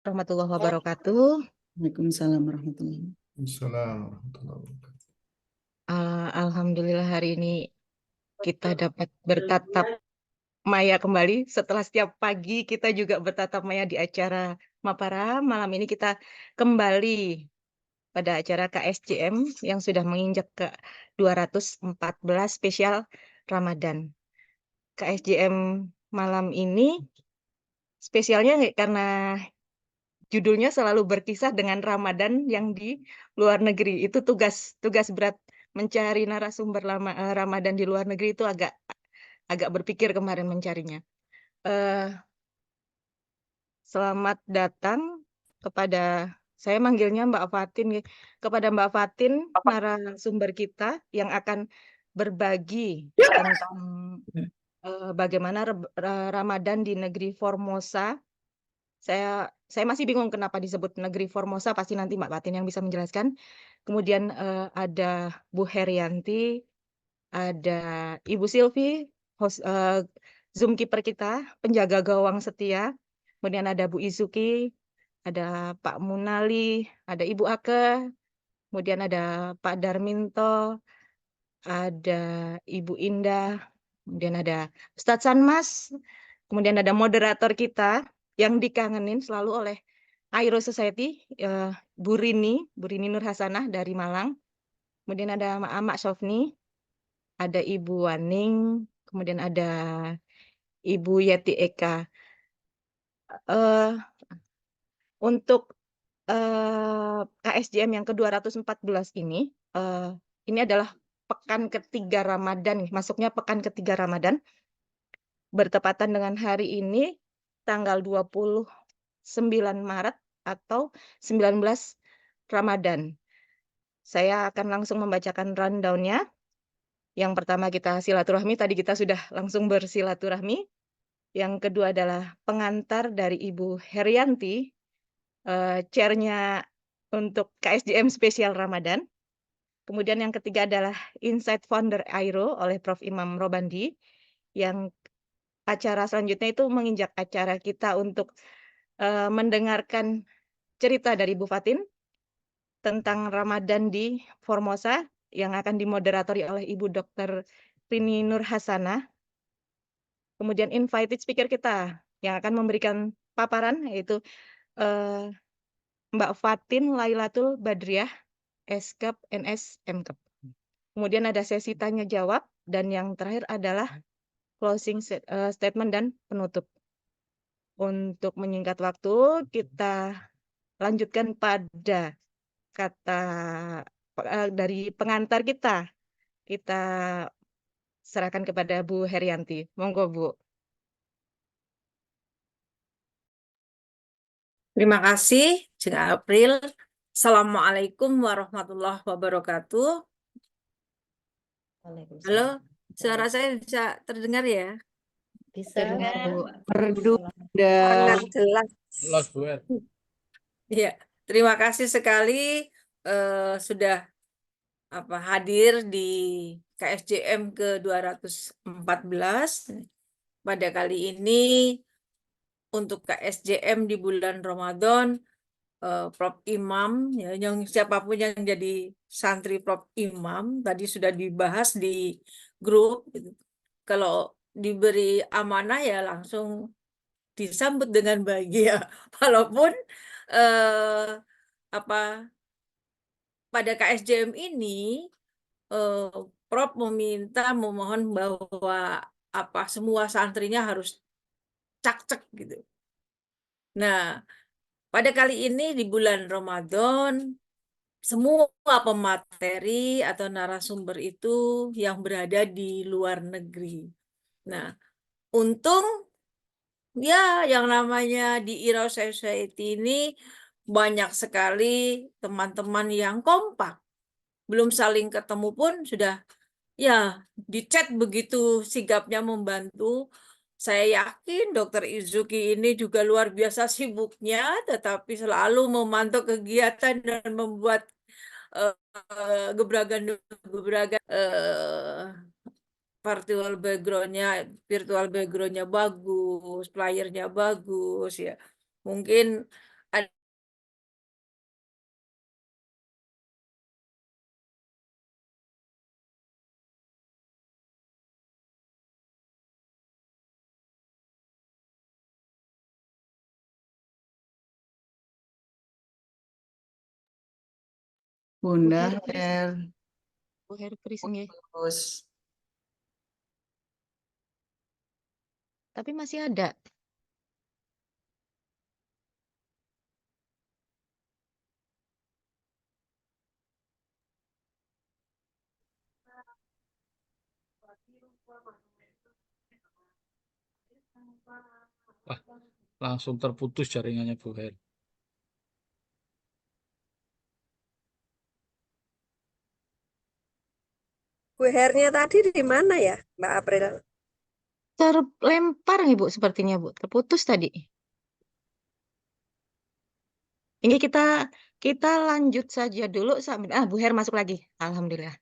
Warahmatullahi wabarakatuh. Waalaikumsalam warahmatullahi. Assalamualaikum warahmatullahi wabarakatuh. Alhamdulillah hari ini kita dapat bertatap maya kembali. Setelah setiap pagi kita juga bertatap maya di acara Mapara. Malam ini kita kembali pada acara KSJM yang sudah menginjak ke 214 spesial Ramadan. KSJM malam ini spesialnya karena judulnya selalu berkisah dengan Ramadan yang di luar negeri. Itu tugas berat mencari narasumber Ramadan di luar negeri itu agak berpikir kemarin mencarinya. Selamat datang kepada saya manggilnya Mbak Fatin kepada Mbak Fatin narasumber kita yang akan berbagi tentang bagaimana Ramadan di negeri Formosa. Saya masih bingung kenapa disebut negeri Formosa, pasti nanti Mbak Fatin yang bisa menjelaskan. Kemudian ada Bu Herianti, ada Ibu Silvi, host, Zoom keeper kita, penjaga gawang setia. Kemudian ada Bu Izuki, ada Pak Munali, ada Ibu Ake, kemudian ada Pak Darminto, ada Ibu Indah, kemudian ada Ustadz Sanmas, kemudian ada moderator kita yang dikangenin selalu oleh Airo Society, Bu Rini Nur Hasanah dari Malang. Kemudian ada Amak Sofni, ada Ibu Waning, kemudian ada Ibu Yeti Eka. Untuk KSJM yang ke-214 ini adalah pekan ketiga Ramadan, masuknya pekan ketiga Ramadan, bertepatan dengan hari ini, tanggal 29 Maret atau 19 Ramadan. Saya akan langsung membacakan rundown-nya. Yang pertama kita silaturahmi, tadi kita sudah langsung bersilaturahmi. Yang kedua adalah pengantar dari Ibu Herianti, chairnya untuk KSJM spesial Ramadan. Kemudian yang ketiga adalah Insight Founder Airo oleh Prof. Imam Robandi. Yang acara selanjutnya itu menginjak acara kita untuk mendengarkan cerita dari Bu Fatin tentang Ramadan di Formosa yang akan dimoderatori oleh Ibu Dr. Rini Nur Hasanah. Kemudian invited speaker kita yang akan memberikan paparan yaitu Mbak Fatin Lailatul Badriah, Eskap NS Mkep. Kemudian ada sesi tanya jawab dan yang terakhir adalah closing statement dan penutup. Untuk menyingkat waktu, kita lanjutkan pada kata dari pengantar kita. Kita serahkan kepada Bu Herianti. Monggo, Bu. Terima kasih, Jeng April. Assalamualaikum warahmatullahi wabarakatuh. Halo, suara saya bisa terdengar ya? Bisa, Bu. Merdu Sangat jelas. Los buat. Ya, terima kasih sekali sudah hadir di KSJM ke-214. Pada kali ini untuk KSJM di bulan Ramadan, Prof. Imam, ya, yang siapapun yang jadi santri Prof. Imam, tadi sudah dibahas di grup. Gitu. Kalau diberi amanah ya langsung disambut dengan bahagia. Walaupun pada KSJM ini Prof memohon bahwa semua santrinya harus cak-cek gitu. Nah, pada kali ini di bulan Ramadan, semua pemateri atau narasumber itu yang berada di luar negeri. Nah, untung ya yang namanya di Iro Society ini banyak sekali teman-teman yang kompak. Belum saling ketemu pun sudah ya di chat begitu sigapnya membantu. Saya yakin Dokter Izuki ini juga luar biasa sibuknya, tetapi selalu memantau kegiatan dan membuat gebragan virtual backgroundnya bagus, playernya bagus ya. Mungkin Bunda Bu Herkris. Her, Bu Herkris nggih. terus Tapi masih ada. Wah, langsung terputus jaringannya Bu Her. Bu Hernya tadi di mana ya, Mbak April? Terlempar nih Bu sepertinya Bu. Terputus tadi. Ini kita lanjut saja dulu sambil Bu Her masuk lagi. Alhamdulillah.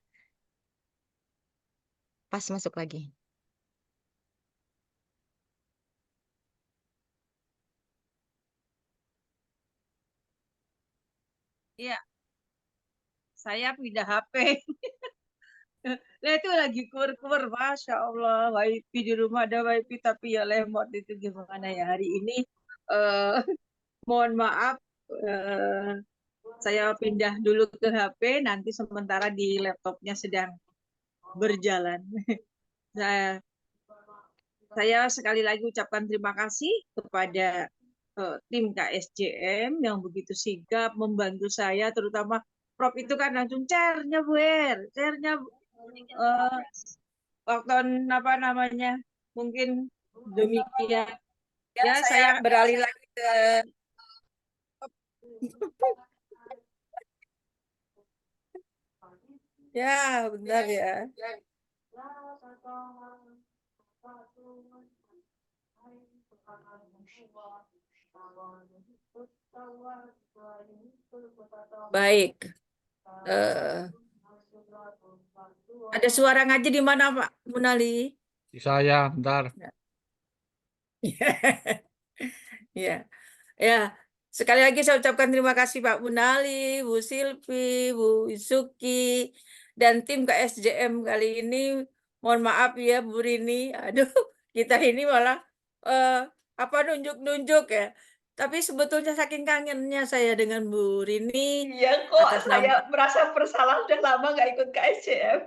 Pas masuk lagi. Iya, saya pindah HP. Nah itu lagi kur-kur, Masya Allah, wifi di rumah ada wifi tapi ya lemot itu gimana ya hari ini. eh Mohon maaf, eh, saya pindah dulu ke HP, nanti sementara di laptopnya sedang berjalan. Saya sekali lagi ucapkan terima kasih kepada tim KSJM yang begitu sigap membantu saya, terutama Prof itu kan langsung chairnya Bu Er, chairnya waktu apa namanya, mungkin demikian. Ya, saya beralih lagi ke ya, bentar ya. Baik. Ada suara ngaji di mana, Pak Munali? Di saya, bentar. Ya, ya. Sekali lagi saya ucapkan terima kasih Pak Munali, Bu Silvi, Bu Isuki, dan tim KSJM kali ini. Mohon maaf ya Bu Rini. Aduh, kita ini malah apa nunjuk-nunjuk ya. Tapi sebetulnya saking kangennya saya dengan Bu Rini. Iya kok, atas saya nama merasa bersalah udah lama nggak ikut KSJM.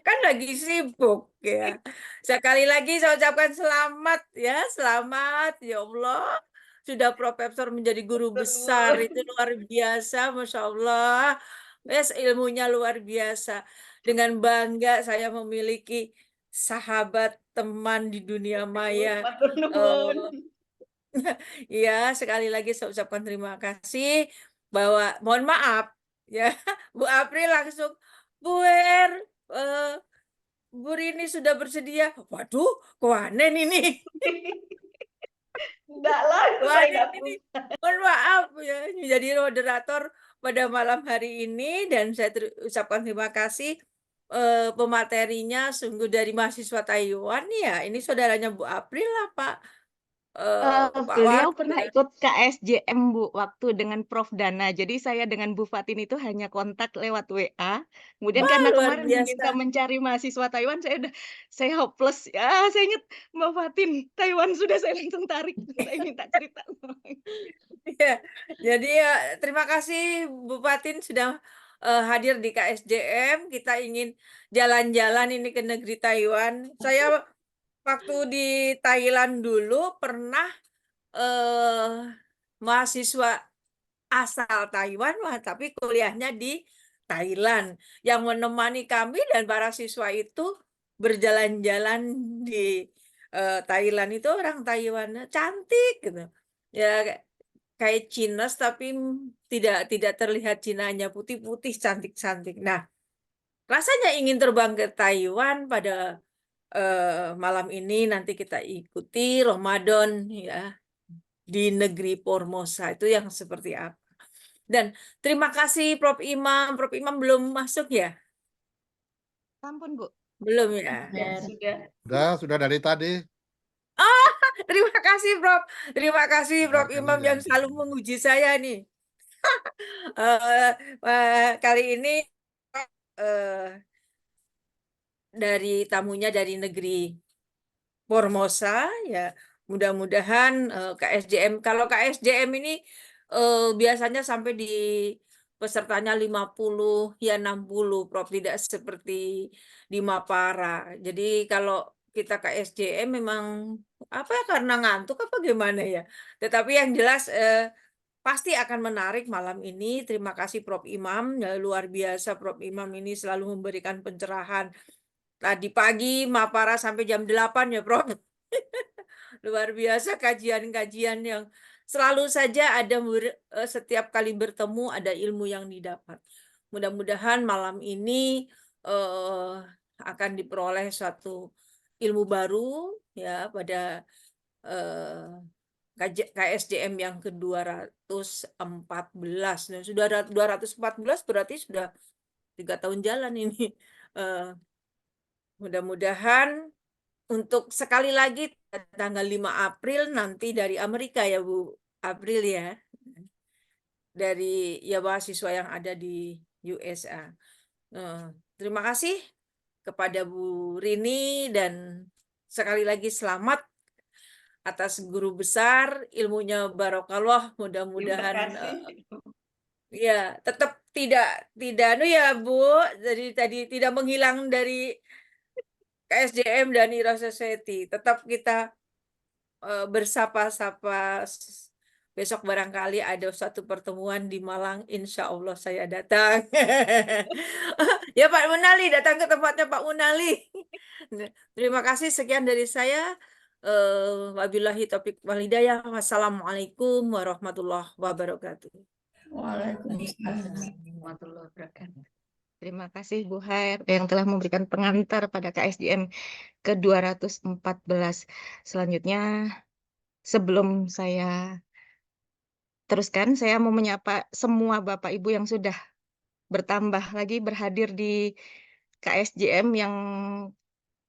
kan lagi sibuk ya. Sekali lagi saya ucapkan selamat ya, selamat ya Allah. Sudah Profesor menjadi guru besar itu luar biasa, Masya Allah. Yes, ilmunya luar biasa. Dengan bangga saya memiliki sahabat teman di dunia maya. Matur nuwun. Ya, sekali lagi saya ucapkan terima kasih bahwa mohon maaf ya Bu April langsung Bu Er, Bu Rini sudah bersedia. Waduh, kewanen ini. Enggak lah, itu saya Kewanen nggak ini. bisa. Mohon maaf ya, menjadi moderator pada malam hari ini dan saya ucapkan terima kasih pematerinya sungguh dari mahasiswa Taiwan ya. Ini saudaranya Bu April lah Pak. Pak Beliau Wati pernah ya. ikut KSJM Bu waktu dengan Prof Dana. Jadi saya dengan Bu Fatin itu hanya kontak lewat WA. Kemudian karena Luar kemarin biasa. diminta mencari mahasiswa Taiwan, saya hopeless. Ya, saya ingat Mbak Fatin, Taiwan sudah saya langsung tarik. Saya minta cerita. Ya, jadi ya, terima kasih Bu Fatin sudah hadir di KSJM. Kita ingin jalan-jalan ini ke negeri Taiwan. Saya waktu di Thailand dulu pernah mahasiswa asal Taiwan, tapi kuliahnya di Thailand. Yang menemani kami dan para siswa itu berjalan-jalan di Thailand itu orang Taiwan cantik gitu. Ya kayak Chinese tapi tidak terlihat Cinanya, putih-putih cantik-cantik. Nah, rasanya ingin terbang ke Taiwan pada malam ini nanti kita ikuti Ramadan ya di negeri Formosa itu yang seperti apa. Dan terima kasih Prof Imam. Prof Imam belum masuk ya? Ampun Bu. Belum ya? Ya, Sudah dari tadi. Terima kasih Prof. Terima kasih Prof Dengarkan Imam aja. yang selalu menguji saya nih. Kali ini dari tamunya dari negeri Formosa ya. Mudah-mudahan KSJM, kalau KSJM ini biasanya sampai di pesertanya 50, ya 60, Prof. Tidak seperti di Mapara. Jadi kalau kita ke SJM memang apa ya, karena ngantuk apa gimana ya. Tetapi yang jelas pasti akan menarik malam ini. Terima kasih Prof. Imam, ya, luar biasa Prof. Imam ini selalu memberikan pencerahan. Tadi pagi Mapara sampai jam 8 ya Prof. Luar biasa kajian-kajian yang selalu saja ada setiap kali bertemu ada ilmu yang didapat. Mudah-mudahan malam ini akan diperoleh suatu ilmu baru ya pada KSJM yang ke-214. Nah, sudah 214 berarti sudah 3 tahun jalan ini. Mudah-mudahan untuk sekali lagi tanggal 5 April nanti dari Amerika ya Bu April ya. Dari ya mahasiswa yang ada di USA. Terima kasih kepada Bu Rini dan sekali lagi selamat atas guru besar, ilmunya barokallah, Terima mudah-mudahan kasih. ya tetap tidak ya Bu, jadi tadi tidak menghilang dari KSJM dan Ira Society. Tetap kita bersapa-sapa. Besok barangkali ada satu pertemuan di Malang, insya Allah saya datang. Ya Pak Munali, datang ke tempatnya Pak Munali. Terima kasih, sekian dari saya. Wabillahi taufiq wal hidayah. Wassalamualaikum warahmatullahi wabarakatuh. Waalaikumsalam. Warahmatullahi wabarakatuh. Terima kasih Bu Hair yang telah memberikan pengantar pada KSJM ke-214. Selanjutnya, sebelum saya teruskan, saya mau menyapa semua Bapak Ibu yang sudah bertambah lagi berhadir di KSJM yang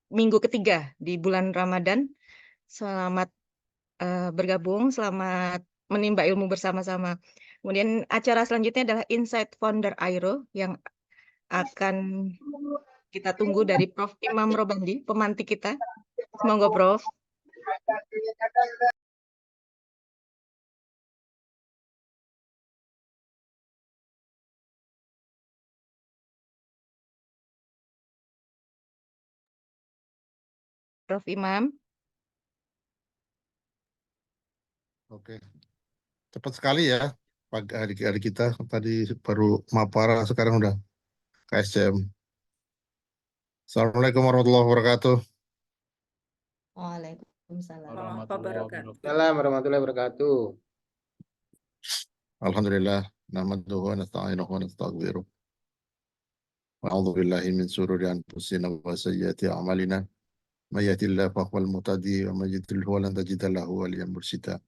minggu ketiga di bulan Ramadan. Selamat bergabung, selamat menimba ilmu bersama-sama. Kemudian acara selanjutnya adalah Insight Founder Airo yang akan kita tunggu dari Prof. Imam Robandi, pemantik kita. Semoga Prof. Prof. Imam. Oke, cepat sekali ya pagi hari kita. Tadi baru Mapara, sekarang udah KSJM. Assalamualaikum warahmatullahi wabarakatuh. Waalaikumsalam. Warahmatullahi wabarakatuh. Assalamualaikum warahmatullahi wabarakatuh. Alhamdulillah, nahmaduhu wa nasta'inuhu wa nastaghfiruh. Wa a'udzu billahi min shururi anfusina wa sayyiati a'malina. May yahdihillahu fahuwal muhtadi wa may yudlil falan tajida lahu waliyyan mursyida.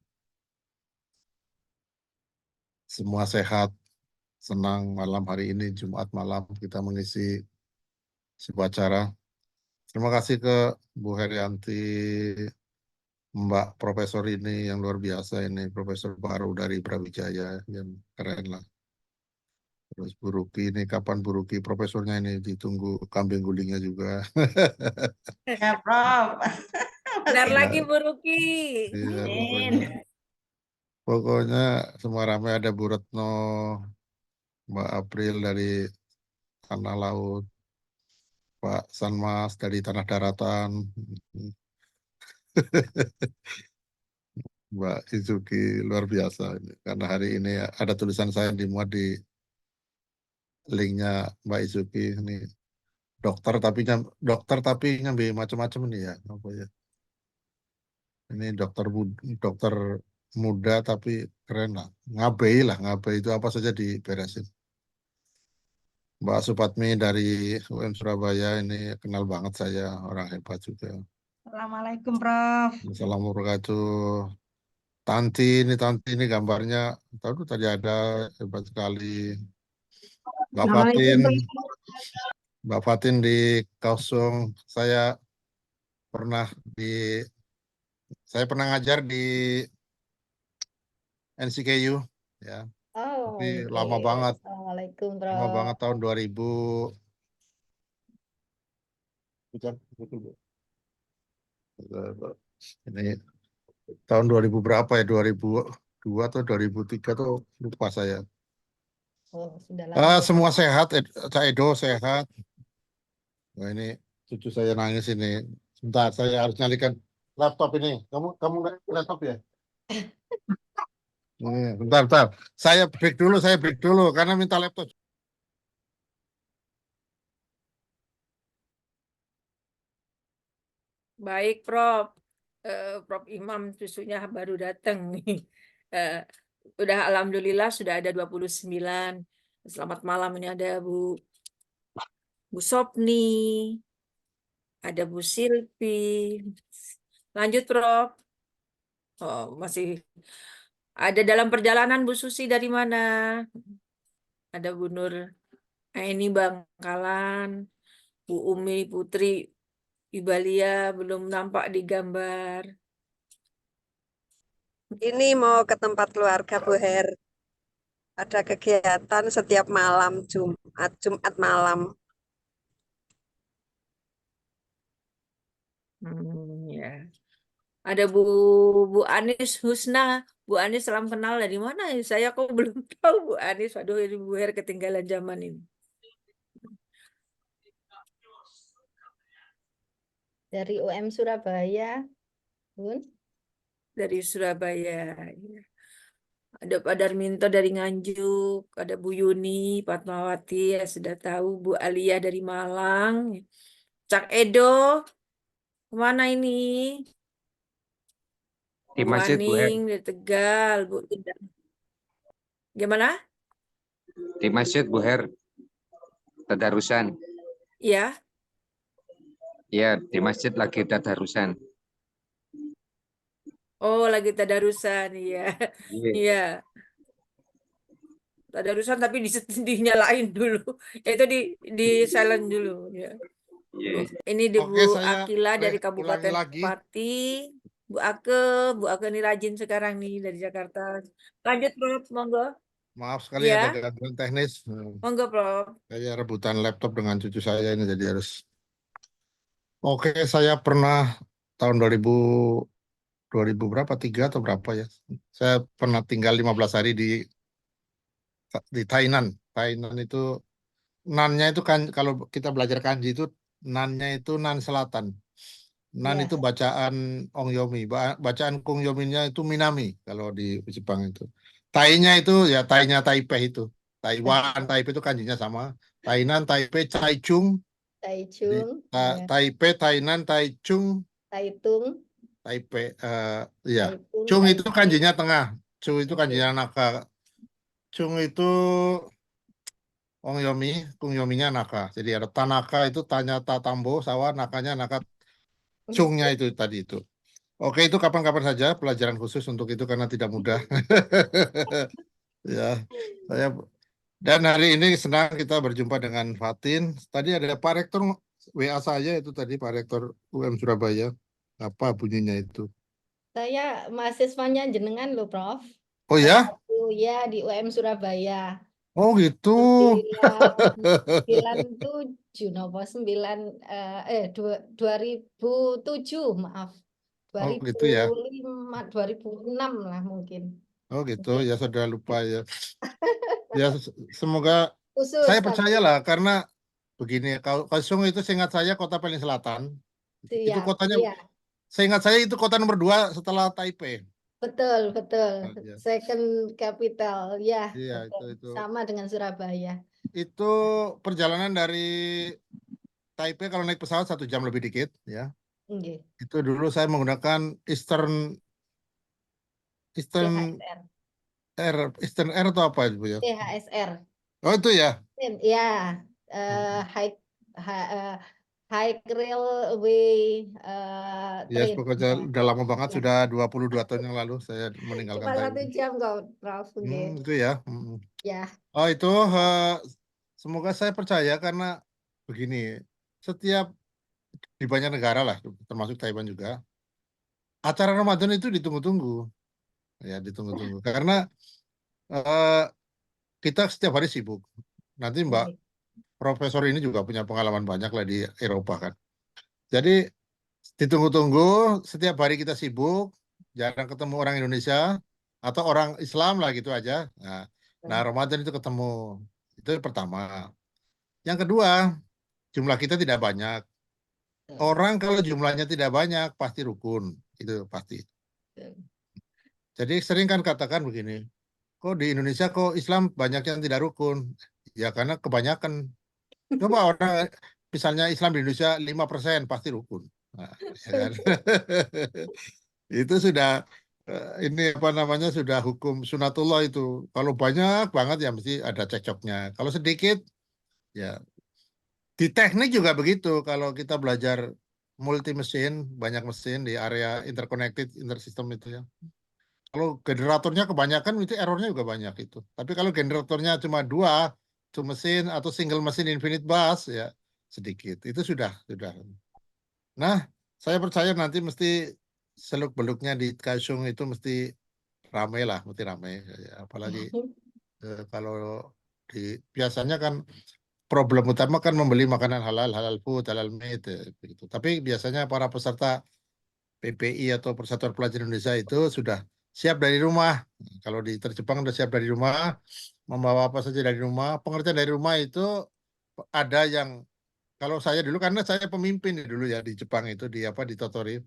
Semua sehat, senang malam hari ini Jumat malam kita mengisi sebuah acara. Terima kasih ke Bu Herianti, Mbak Profesor ini yang luar biasa ini, Profesor baru dari Brawijaya, yang keren lah. Terus Bu Ruki ini, kapan Bu Ruki profesornya ini, ditunggu kambing gulingnya juga. Ya, Prof. Benar Ya. lagi Bu Ruki. Iya, Amin. pokoknya semua ramai, ada Bu Retno, Mbak April dari Tanah Laut, Pak Sanmas dari Tanah Daratan, Mbak Izuki, luar biasa ini. Karena hari ini ada tulisan saya dimuat di linknya Mbak Izuki ini, dokter tapi nyambi macam-macam ini ya, apa ya? Ini dokter muda tapi keren lah, ngabei itu apa saja diberesin. Mbak Supatmi dari UM Surabaya ini kenal banget saya, orang hebat juga. Assalamualaikum, Prof. Assalamualaikum warahmatullahi. Tanti ini gambarnya, tadi ada, hebat sekali. Mbak Fatin di Kausung, saya pernah ngajar di NCKU ya. Oh, Tapi oke. lama banget. Assalamualaikum, Lama Prof. banget, tahun 2000. Ini tahun 2000 berapa ya? 2002 atau 2003 tuh lupa saya. Oh, sudah lama. Semua sehat, Cak Edo sehat. Wah, ini cucu saya nangis ini. Sebentar, saya harus nyalakan laptop ini. Kamu nggak laptop ya? Bentar. Saya break dulu karena minta laptop. Baik, Prof. Prof Imam susunya baru datang nih. Udah alhamdulillah sudah ada 29. Selamat malam, ini ada Bu Sopni, ada Bu Silvi. Lanjut, Prof. Oh, masih ada dalam perjalanan Bu Susi dari mana? Ada Bu Nur Aini Bangkalan, Bu Umi Putri Ibalia belum nampak di gambar. Ini mau ke tempat keluarga Bu Her. Ada kegiatan setiap malam Jumat malam. Ya. Ada Bu Anis Husna. Bu Anis salam kenal dari mana? Saya kok belum tahu Bu Anis. Waduh, ini Bu Her ketinggalan zaman ini. Dari UM Surabaya, Bun. Dari Surabaya. Ya. Ada Pak Darminto dari Nganjuk, ada Bu Yuni Fatmawati, ya sudah tahu, Bu Alia dari Malang, Cak Edo, kemana ini? Di Bu masjid, Bu Her. Aning dari Tegal, Bu Indah. Gimana? Di masjid, Bu Her. Tadarusan. Ya, Ya, di masjid lagi tadarusan. oh lagi tadarusan, iya, Iya. iya. Tadarusan tapi dinyalain dulu, itu di silent dulu. Ya. Iya. Ini di Oke, Bu saya Akila dari ulangi Kabupaten lagi. Pati, Bu Ake ini rajin sekarang nih dari Jakarta. Lanjut, Prof, monggo. Maaf sekali Ya, ada gangguan teknis. monggo, Prof. Saya rebutan laptop dengan cucu saya ini jadi harus. Oke, saya pernah tahun 2000 berapa? 3 atau berapa ya? Saya pernah tinggal 15 hari di Tainan. Tainan itu nannya itu kan kalau kita belajar kanji itu nannya itu nan selatan. Nan Ya. itu bacaan Ongyomi, bacaan Kungyominya itu Minami kalau di Jepang itu. Tai-nya itu ya Tai-nya Taipei itu. Taiwan, Taipei itu kanjinya sama. Tainan, Taipei, Taichung, Taichung, ya. Taipei, Tainan, Taichung, Taitung, Taipei. Iya. Taitung, Chung itu Taipei. kanjinya tengah. Chung itu Oke. kanjinya naka. Chung itu Ongyomi, Kungyominya naka. Jadi ada Tanaka itu tanya tatambo, sawah, nakanya naka. Chungnya itu tadi itu. Oke, itu kapan-kapan saja pelajaran khusus untuk itu karena tidak mudah. Ya, saya dan hari ini senang kita berjumpa dengan Fatin. Tadi ada Pak Rektor WA saya itu tadi Pak Rektor UM Surabaya. Apa bunyinya itu? Saya mahasiswanya jenengan loh, Prof. Oh ya? Waktu ya di UM Surabaya. Oh gitu. 97 nopo 2007 maaf. Oh gitu ya. 2005 2006 lah mungkin. Oh gitu ya, sudah lupa ya. Ya semoga Khusus saya tapi percayalah karena begini, kalau Kaohsiung itu seingat saya kota paling selatan. Itu siap. kotanya, Iya, seingat saya itu kota nomor 2 setelah Taipei. betul. Ya. Second capital, ya. Iya, betul. itu. Sama dengan Surabaya. Itu perjalanan dari Taipei kalau naik pesawat 1 jam lebih dikit, ya. Nggih. Itu dulu saya menggunakan Eastern THSR. Air atau apa itu ya? THSR. Oh itu ya. Ya, high railway Ya, train. pokoknya udah lama banget, Ya. sudah 22 tahun yang lalu saya meninggalkan Cuma 1 Taipei. jam kok, Prof. Nggih. Itu ya. Ya. Oh itu semoga saya percaya karena begini, setiap di banyak negara lah, termasuk Taiwan juga, acara Ramadan itu ditunggu-tunggu, ya ditunggu-tunggu karena kita setiap hari sibuk. Nanti Mbak Nggih. Profesor ini juga punya pengalaman banyak lah di Eropa kan. Jadi ditunggu-tunggu, setiap hari kita sibuk, jarang ketemu orang Indonesia atau orang Islam lah gitu aja. Nah, Nah, Ramadan itu ketemu. Itu yang pertama. Yang kedua, jumlah kita tidak banyak. Orang kalau jumlahnya tidak banyak pasti rukun, itu pasti. Jadi sering kan katakan begini, kok di Indonesia kok Islam banyak yang tidak rukun? Ya karena kebanyakan. Coba orang misalnya Islam di Indonesia 5% pasti rukun. Nah, ya kan? Itu sudah ini apa namanya sudah hukum sunatullah itu. Kalau banyak banget ya mesti ada cekcoknya. Kalau sedikit ya di teknik juga begitu. Kalau kita belajar multi mesin, banyak mesin di area interconnected intersystem itu ya. Kalau generatornya kebanyakan itu errornya juga banyak itu. Tapi kalau generatornya cuma 2 mesin atau single mesin infinite bus ya sedikit. Itu sudah. Nah, saya percaya nanti mesti seluk-beluknya di Kaisung itu mesti ramai lah, mesti ramai. Ya, apalagi kalau biasanya kan problem utama kan membeli makanan halal food, halal meat, begitu. Tapi biasanya para peserta PPI atau Persatuan Pelajar Indonesia itu sudah siap dari rumah. Kalau di Jepang sudah siap dari rumah, membawa apa saja dari rumah. Pengertian dari rumah itu ada yang kalau saya dulu karena saya pemimpin dulu ya di Jepang itu di Totori.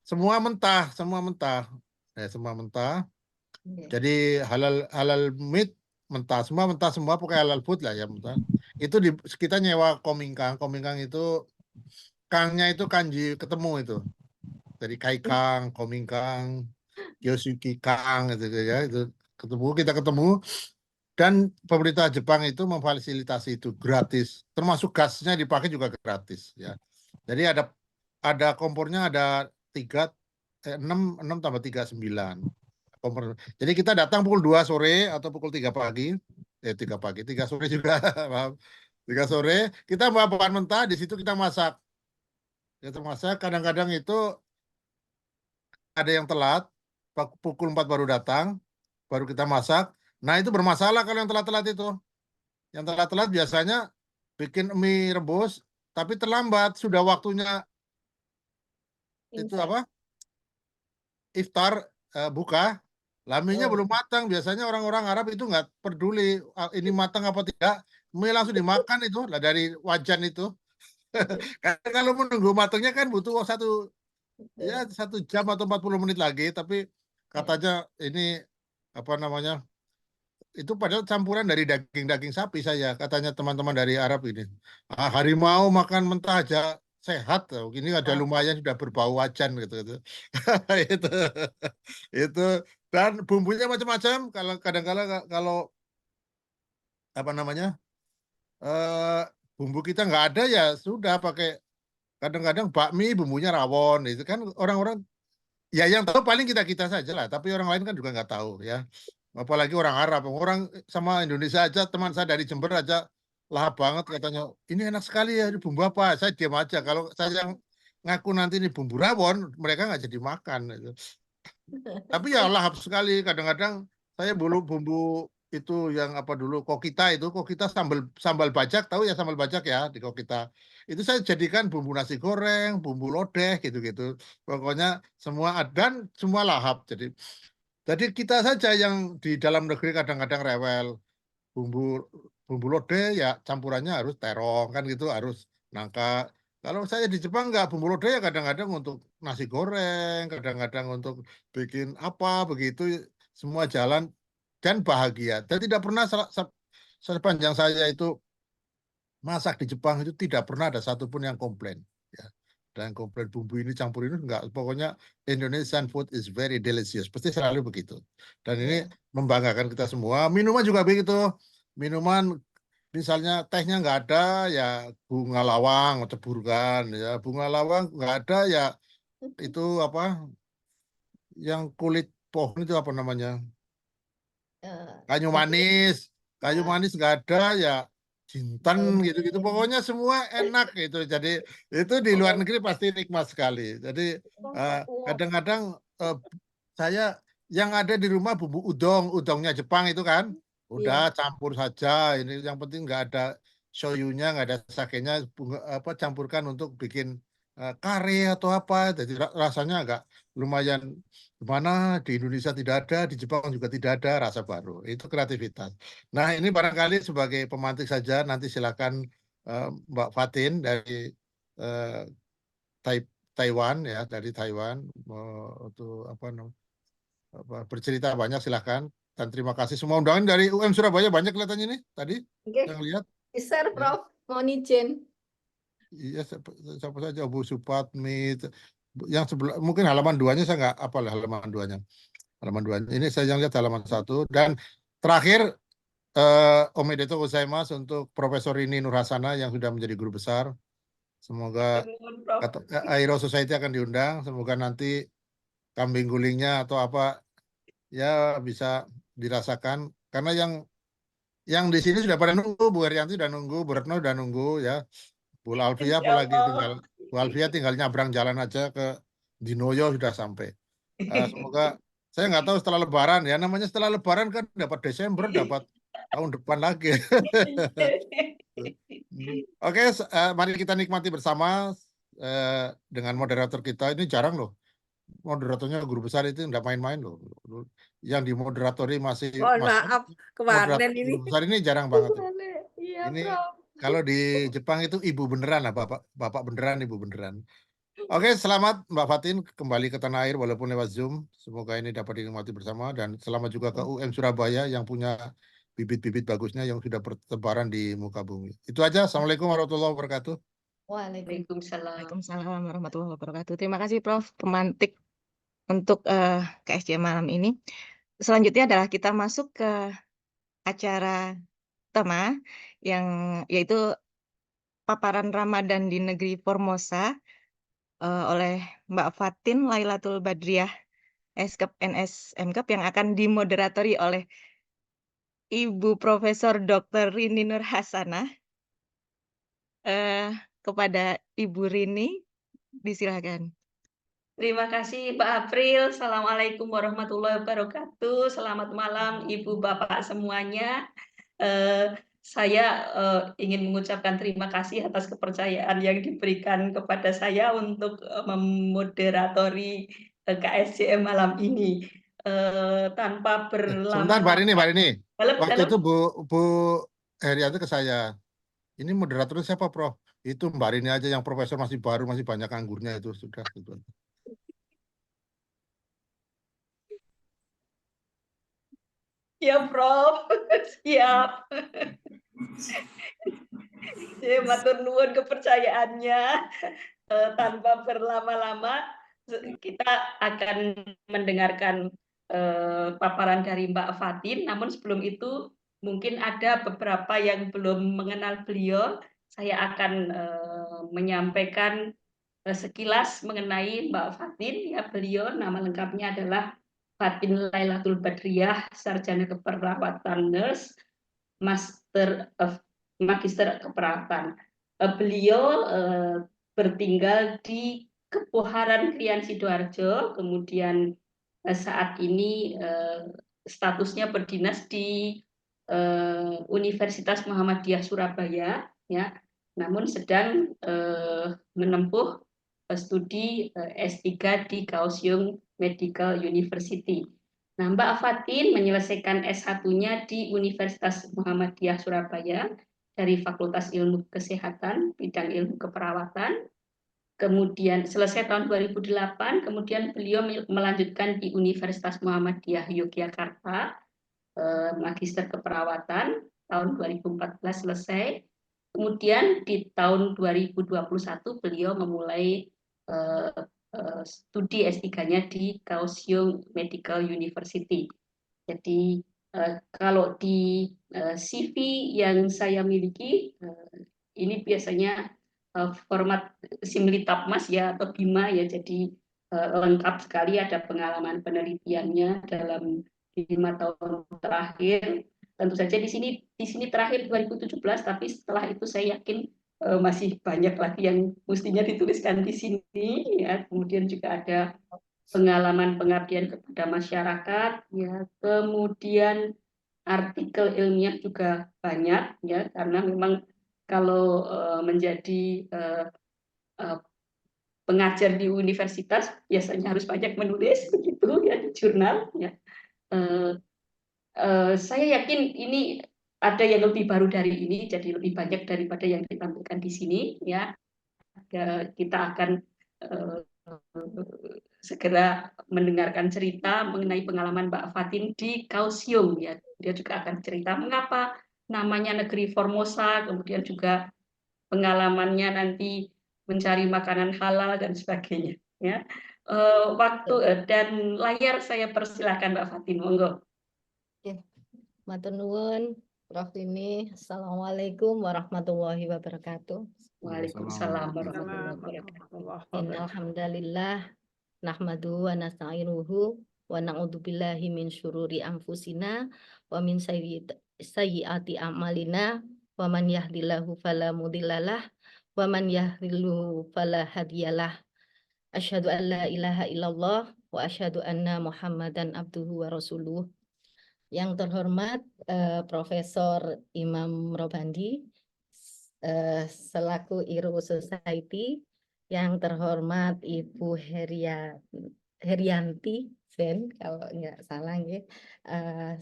Semua mentah. Ya, semua mentah. Jadi halal meat mentah semua pakai halal food lah ya mentah. Itu kita nyewa komingkang itu kangnya itu kanji ketemu itu. Dari kaikang, komingkang, Yosuki Kang gitu ya itu kita ketemu dan pemerintah Jepang itu memfasilitasi itu gratis termasuk gasnya dipakai juga gratis ya. Jadi ada kompornya ada 6 tambah 3 9 kompor. Jadi kita datang pukul 2 sore atau pukul 3 pagi 3 sore juga maaf 3 sore kita bawa bahan mentah di situ kita masak kadang-kadang itu ada yang telat, pukul 4 baru datang, baru kita masak. Nah itu bermasalah kalau yang telat-telat itu. Yang telat-telat biasanya bikin mie rebus, tapi terlambat, sudah waktunya itu apa? Iftar, buka, laminya belum matang. Biasanya orang-orang Arab itu nggak peduli ini matang apa tidak, mie langsung dimakan itu lah dari wajan itu. Karena kalau menunggu matangnya kan butuh 1 jam atau 40 menit lagi, tapi katanya ini apa namanya itu padahal campuran dari daging sapi saya katanya teman-teman dari Arab ini harimau makan mentah aja sehat ini ada lumayan sudah berbau wajan gitu itu dan bumbunya macam-macam kalau kadang-kadang kalau apa namanya bumbu kita nggak ada ya sudah pakai kadang-kadang bakmi bumbunya rawon itu kan orang-orang ya yang tahu paling kita saja lah tapi orang lain kan juga nggak tahu ya apalagi orang Arab orang sama Indonesia aja teman saya dari Jember aja lahap banget katanya ini enak sekali ya ini bumbu apa saya diam aja kalau saya yang ngaku nanti ini bumbu rawon mereka nggak jadi makan gitu. Tapi ya lahap sekali kadang-kadang saya bumbu itu yang apa dulu kokita sambal bajak tahu ya sambal bajak ya di kokita itu saya jadikan bumbu nasi goreng bumbu lodeh gitu-gitu pokoknya semua dan semua lahap jadi kita saja yang di dalam negeri kadang-kadang rewel bumbu lodeh ya campurannya harus terong kan gitu harus nangka kalau saya di Jepang nggak bumbu lodeh ya kadang-kadang untuk nasi goreng kadang-kadang untuk bikin apa begitu semua jalan dan bahagia. Dan tidak pernah sepanjang saya itu masak di Jepang itu tidak pernah ada satupun yang komplain. Ya. Dan komplain bumbu ini campur ini enggak. Pokoknya Indonesian food is very delicious. Pasti selalu begitu. Dan ini membanggakan kita semua. Minuman juga begitu. Minuman misalnya tehnya nggak ada ya bunga lawang ceburkan ya bunga lawang nggak ada ya itu apa yang kulit pohon itu apa namanya kayu manis nggak ada ya jintan gitu-gitu pokoknya semua enak gitu jadi itu di luar negeri pasti nikmat sekali jadi kadang-kadang saya yang ada di rumah bumbu udongnya Jepang itu kan udah campur saja ini yang penting nggak ada shoyunya nggak ada sakenya campurkan untuk bikin kare atau apa jadi rasanya agak lumayan mana di Indonesia tidak ada, di Jepang juga tidak ada, rasa baru. Itu kreativitas. Nah, ini barangkali sebagai pemantik saja, nanti silakan Mbak Fatin dari Taiwan ya, dari Taiwan untuk bercerita banyak, silakan. Dan terima kasih semua undangan dari UM Surabaya banyak kelihatannya ini tadi Oke, yang lihat. share Prof. Mohon izin. Iya, siapa saja Bu Supatmi yang sebelah, mungkin halaman 2-nya saya nggak apal halaman 2-nya. Halaman 2-nya. Ini saya yang lihat halaman 1 dan terakhir Omedetou gozaimasu untuk Profesor Rini Nurhasana yang sudah menjadi guru besar. Semoga Nuwun, Prof. Aero Society akan diundang, semoga nanti kambing gulingnya atau apa ya bisa dirasakan karena yang di sini sudah pada nunggu, Bu Herianti sudah nunggu, Bu Retno sudah nunggu ya. Bu Alfia Insya apalagi Allah. Bu Alfia tinggal nyabrang jalan aja ke Dinoyo sudah sampai. Semoga saya nggak tahu setelah Lebaran ya, namanya setelah Lebaran kan dapat Desember, dapat tahun depan lagi. Oke, mari kita nikmati bersama dengan moderator kita. Ini jarang loh, moderatornya guru besar itu nggak main-main loh. Yang dimoderatori masih Mohon maaf, moderator kemarin ini. guru besar ini jarang banget. Iya, Ini Prof. kalau di Jepang itu ibu beneran lah, bapak beneran, ibu beneran. Oke, selamat Mbak Fatin kembali ke tanah air walaupun lewat Zoom. Semoga ini dapat dinikmati bersama dan selamat juga ke UM Surabaya yang punya bibit-bibit bagusnya yang sudah bertebaran di muka bumi. Itu aja. Assalamualaikum warahmatullahi wabarakatuh. Waalaikumsalam. Waalaikumsalam. Waalaikumsalam warahmatullahi wabarakatuh. Terima kasih Prof. Pemantik untuk KSJ malam ini. Selanjutnya adalah kita masuk ke acara utama yang yaitu paparan Ramadan di negeri Formosa oleh Mbak Fatin Lailatul Badriah Eskep NS Mkep yang akan dimoderatori oleh Ibu Profesor Dr. Rini Nurhasana. Kepada Ibu Rini, disilakan. Terima kasih Pak April. Assalamualaikum warahmatullahi wabarakatuh. Selamat malam Ibu Bapak semuanya. Saya ingin mengucapkan terima kasih atas kepercayaan yang diberikan kepada saya untuk memoderatori KSJM malam ini. Tanpa Sebentar Mbak berlama-lama. Rini. Waktu Dalam. itu Bu Herianti ke saya. Ini moderatornya siapa, Prof? Itu Mbak Rini aja yang profesor masih baru, masih banyak anggurnya itu sudah gitu. Ya, Prof. Siap. Ya, matur nuwun kepercayaannya. Tanpa berlama-lama, kita akan mendengarkan paparan dari Mbak Fatin. Namun sebelum itu, mungkin ada beberapa yang belum mengenal beliau. Saya akan menyampaikan sekilas mengenai Mbak Fatin. Ya, beliau nama lengkapnya adalah Fatin Lailatul Badriah, Sarjana Keperawatan Nurse, Magister Keperawatan. Beliau bertinggal di Kepuharan Krian Sidoarjo, kemudian saat ini statusnya berdinas di Universitas Muhammadiyah Surabaya, ya. Namun sedang menempuh studi S3 di Kaohsiung Medical University. Nah, Mbak Fatin menyelesaikan S1-nya di Universitas Muhammadiyah Surabaya dari Fakultas Ilmu Kesehatan, bidang ilmu keperawatan. Kemudian selesai tahun 2008, kemudian beliau melanjutkan di Universitas Muhammadiyah Yogyakarta, Magister Keperawatan, tahun 2014 selesai. Kemudian di tahun 2021 beliau memulai studi S3-nya di Kaohsiung Medical University. Jadi kalau di CV yang saya miliki, ini biasanya format Simlitapmas ya atau BIMA ya, jadi lengkap sekali, ada pengalaman penelitiannya dalam 5 tahun terakhir. Tentu saja di sini terakhir 2017, tapi setelah itu saya yakin masih banyak lagi yang mestinya dituliskan di sini ya. Kemudian juga ada pengalaman pengabdian kepada masyarakat ya, kemudian artikel ilmiah juga banyak ya, karena memang kalau menjadi pengajar di universitas biasanya harus banyak menulis begitu ya di jurnal ya. Saya yakin ini ada yang lebih baru dari ini, jadi lebih banyak daripada yang ditampilkan di sini ya. Kita akan segera mendengarkan cerita mengenai pengalaman Mbak Fatin di Kaohsiung ya. Dia juga akan cerita mengapa namanya negeri Formosa, kemudian juga pengalamannya nanti mencari makanan halal dan sebagainya ya. Waktu dan layar saya persilahkan Mbak Fatin, monggo. Matur nuwun, Prof ini. Assalamualaikum warahmatullahi wabarakatuh. Waalaikumsalam warahmatullahi wabarakatuh. Innal hamdalillah nahmaduhu wa nasta'inuhu wa na'udzubillahi min syururi anfusina wa min sayyiati a'malina wa man yahdihillahu fala mudhillalah wa man yudhlilhu fala hadiyalah. Asyhadu an la ilaha illallah wa asyhadu anna Muhammadan abduhu wa rasuluh. Yang terhormat Profesor Imam Robandi selaku Iro Society, yang terhormat Ibu Herianti Fen kalau nggak salah ya,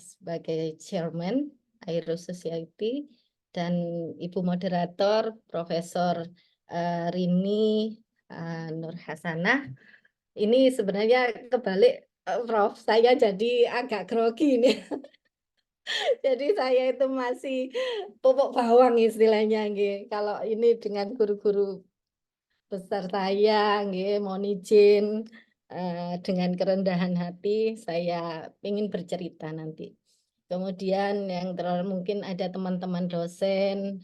sebagai Chairman Aero Society, dan Ibu Moderator Profesor Rini Nur Hasanah. Ini sebenarnya kebalik, Prof, saya jadi agak grogi nih. Jadi saya itu masih pupuk bawang istilahnya nggih. Kalau ini dengan guru-guru besar saya nggih, mohon izin dengan kerendahan hati saya ingin bercerita nanti. Kemudian yang mungkin ada teman-teman dosen,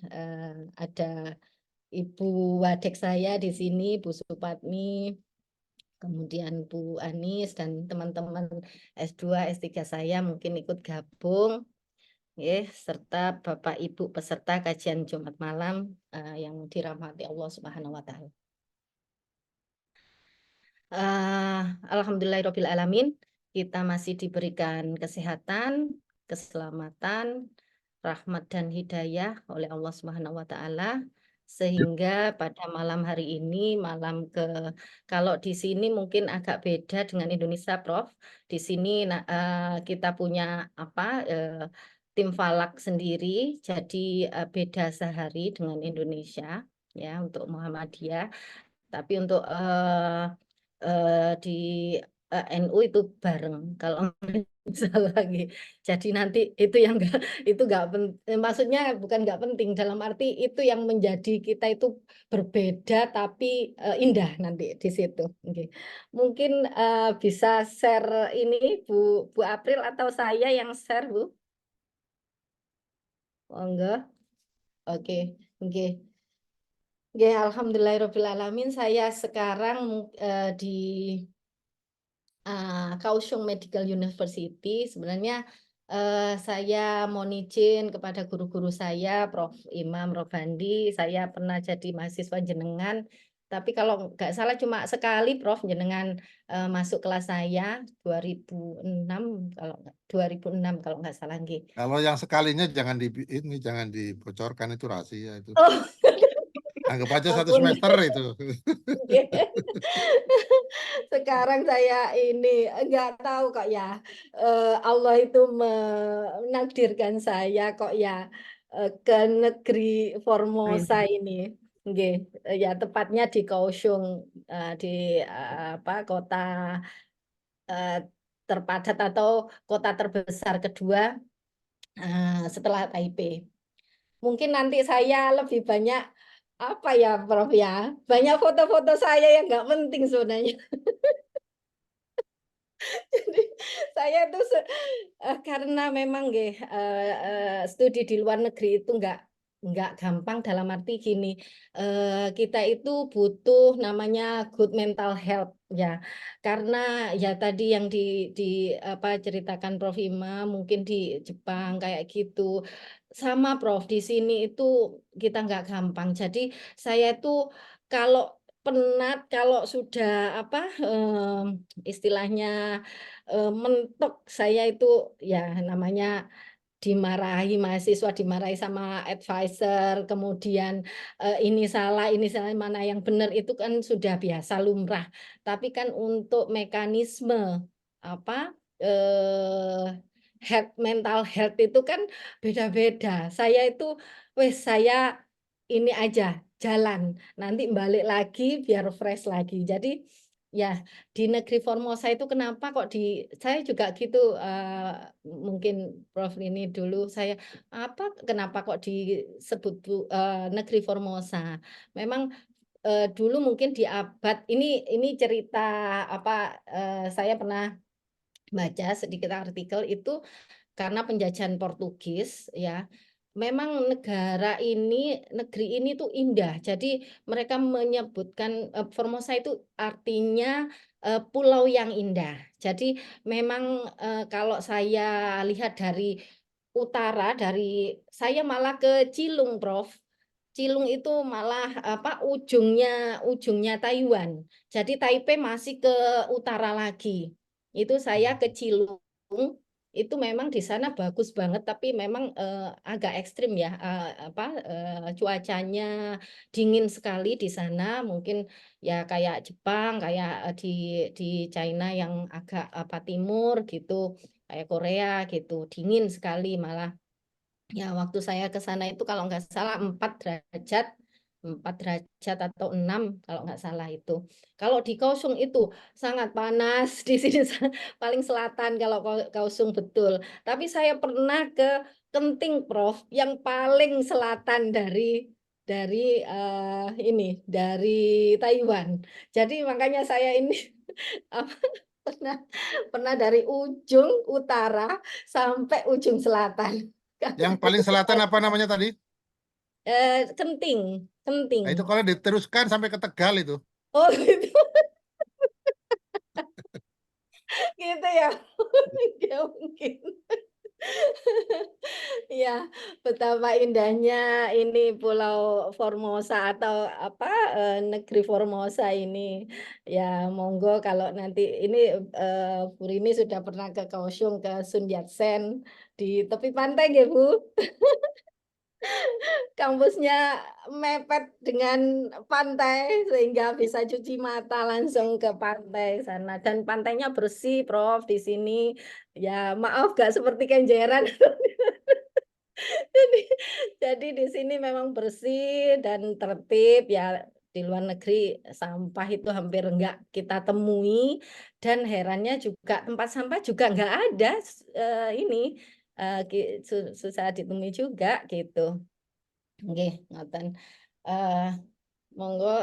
ada Ibu Wadek saya di sini, Bu Supatmi, kemudian Bu Anis dan teman-teman S2, S3 saya mungkin ikut gabung, serta Bapak Ibu peserta kajian Jumat malam yang dirahmati Allah Subhanahu wa Ta'ala. Alhamdulillahirabbil alamin, kita masih diberikan kesehatan, keselamatan, rahmat dan hidayah oleh Allah Subhanahu wa Ta'ala, sehingga pada malam hari ini kalau di sini mungkin agak beda dengan Indonesia, Prof. Di sini kita punya tim falak sendiri, jadi beda sehari dengan Indonesia ya untuk Muhammadiyah. Tapi untuk di NU itu bareng kalau salah lagi. Jadi nanti itu yang nggak maksudnya bukan nggak penting, dalam arti itu yang menjadi kita itu berbeda tapi indah nanti di situ. Okay. Mungkin bisa share ini Bu April atau saya yang share, Bu? Oh enggak? Oke. Okay. Ya, alhamdulillahirabbil alamin, saya sekarang di Kaohsiung Medical University. Sebenarnya saya mohon izin kepada guru-guru saya, Prof. Imam Robandi, saya pernah jadi mahasiswa jenengan, tapi kalau nggak salah cuma sekali, Prof, jenengan masuk kelas saya 2006 kalau nggak salah nggih. Kalau yang sekalinya jangan dibocorkan, itu rahasia itu. Oh. Anggap aja satu semester itu. Sekarang saya ini nggak tahu kok ya, Allah itu menakdirkan saya kok ya ke negeri Formosa ini, ya tepatnya di Kaohsiung, di kota terpadat atau kota terbesar kedua setelah Taipei. Mungkin nanti saya lebih banyak ya, Prof ya, banyak foto-foto saya yang nggak penting sebenarnya. Jadi saya itu karena memang studi di luar negeri itu nggak gampang, dalam arti gini, kita itu butuh namanya good mental health ya, karena ya tadi yang ceritakan Prof Imam, mungkin di Jepang kayak gitu. Sama Prof, di sini itu kita nggak gampang. Jadi saya itu kalau penat, kalau sudah istilahnya mentok, saya itu ya namanya dimarahi mahasiswa, dimarahi sama advisor, kemudian ini salah, mana yang benar, itu kan sudah biasa lumrah. Tapi kan untuk mekanisme apa mental health itu kan beda-beda. Saya itu saya ini aja jalan, nanti balik lagi biar fresh lagi. Jadi ya di negeri Formosa itu kenapa kok saya juga gitu, mungkin Prof ini dulu saya kenapa kok disebut negeri Formosa. Memang dulu mungkin di abad ini cerita saya pernah baca sedikit artikel itu karena penjajahan Portugis ya. Memang negeri ini tuh indah. Jadi mereka menyebutkan Formosa itu artinya pulau yang indah. Jadi memang kalau saya lihat dari utara, saya malah ke Cilung, Prof. Cilung itu malah ujungnya Taiwan. Jadi Taipei masih ke utara lagi. Itu saya ke Cilung. Itu memang di sana bagus banget, tapi memang agak ekstrim ya, cuacanya dingin sekali di sana, mungkin ya kayak Jepang, kayak di China yang agak timur gitu, kayak Korea gitu, dingin sekali malah. Ya waktu saya ke sana itu kalau nggak salah 4 derajat atau 6 kalau nggak salah itu. Kalau di Kaohsiung itu sangat panas, di sini paling selatan kalau Kaohsiung betul. Tapi saya pernah ke Kenting, Prof, yang paling selatan dari Taiwan. Jadi makanya saya ini pernah dari ujung utara sampai ujung selatan. Yang paling selatan apa namanya tadi? Kenting. Nah, itu kalau diteruskan sampai ke Tegal itu. Oh gitu. Gitu ya. Ya mungkin. Ya, betapa indahnya ini Pulau Formosa atau negeri Formosa ini. Ya, monggo kalau nanti ini Bu Rini sudah pernah ke Kaohsiung, ke Sun Yat-sen di tepi pantai nggih, Bu? Kampusnya mepet dengan pantai sehingga bisa cuci mata langsung ke pantai sana, dan pantainya bersih, Prof, di sini. Ya, maaf gak seperti Kenjeran. Jadi di sini memang bersih dan tertib ya. Di luar negeri sampah itu hampir enggak kita temui, dan herannya juga tempat sampah juga enggak ada, ini susah ditemui juga gitu. Oke, ngoten. Monggo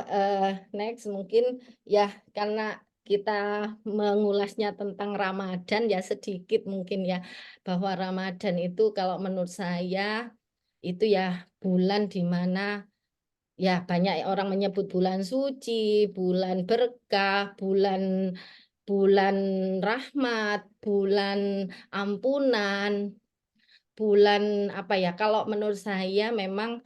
next mungkin ya, karena kita mengulasnya tentang Ramadan ya, sedikit mungkin ya, bahwa Ramadan itu kalau menurut saya itu ya bulan di mana ya banyak orang menyebut bulan suci, bulan berkah, bulan bulan rahmat, bulan ampunan, bulan kalau menurut saya memang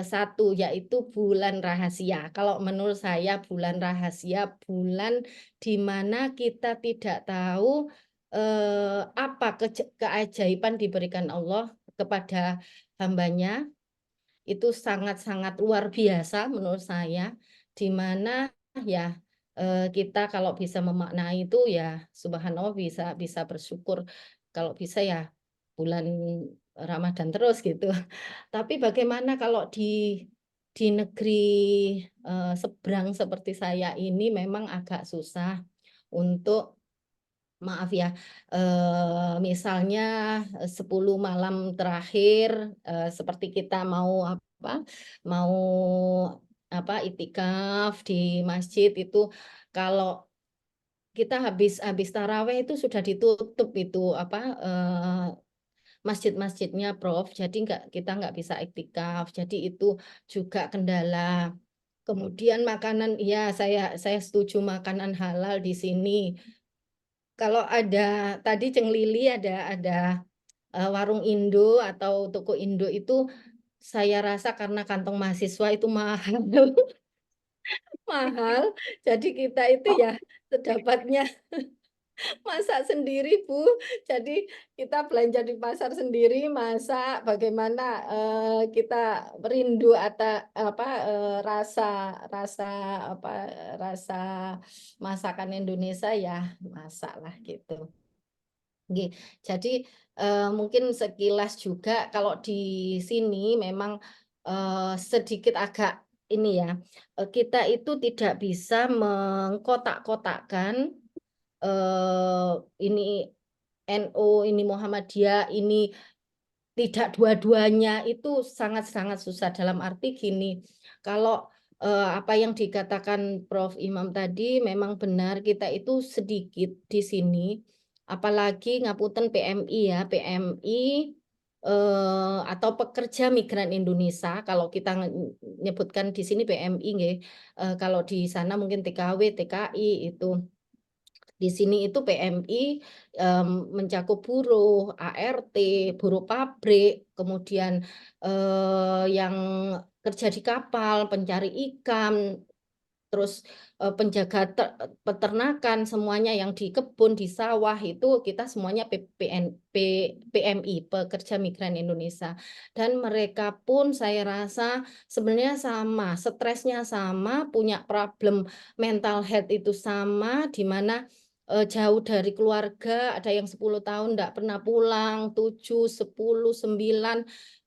satu yaitu bulan rahasia. Kalau menurut saya bulan rahasia, bulan di mana kita tidak tahu apa keajaiban diberikan Allah kepada hambanya. Itu sangat-sangat luar biasa menurut saya, di mana ya kita kalau bisa memaknai itu ya subhanallah, bisa bersyukur, kalau bisa ya bulan Ramadan terus gitu. Tapi bagaimana kalau di negeri seberang seperti saya ini memang agak susah untuk, maaf ya, misalnya 10 malam terakhir seperti kita mau itikaf di masjid itu, kalau kita habis taraweh itu sudah ditutup itu masjid-masjidnya, Prof. Jadi kita nggak bisa iktikaf. Jadi itu juga kendala. Kemudian makanan, ya saya setuju makanan halal di sini. Kalau ada tadi Ceng Lili ada warung Indo atau toko Indo itu, saya rasa karena kantong mahasiswa itu mahal. Mahal. Jadi kita itu ya sedapatnya Masak sendiri, Bu. Jadi kita belanja di pasar sendiri, masak. Bagaimana kita rindu atau apa rasa rasa apa rasa masakan Indonesia ya masak lah gitu. Oke, jadi mungkin sekilas juga kalau di sini memang sedikit agak ini ya, kita itu tidak bisa mengkotak-kotakkan ini NU, ini Muhammadiyah, ini tidak dua-duanya itu sangat-sangat susah dalam arti gini, kalau apa yang dikatakan Prof. Imam tadi memang benar kita itu sedikit di sini, apalagi ngapunten PMI ya, PMI atau pekerja migran Indonesia, kalau kita nyebutkan di sini PMI nggih, kalau di sana mungkin TKW, TKI itu. Di sini itu PMI mencakup buruh, ART, buruh pabrik, kemudian yang kerja di kapal, pencari ikan, terus penjaga peternakan, semuanya yang di kebun, di sawah itu kita semuanya PMI, pekerja migran Indonesia. Dan mereka pun saya rasa sebenarnya sama, stresnya sama, punya problem mental health itu sama, di mana jauh dari keluarga, ada yang 10 tahun tidak pernah pulang, 7, 10, 9,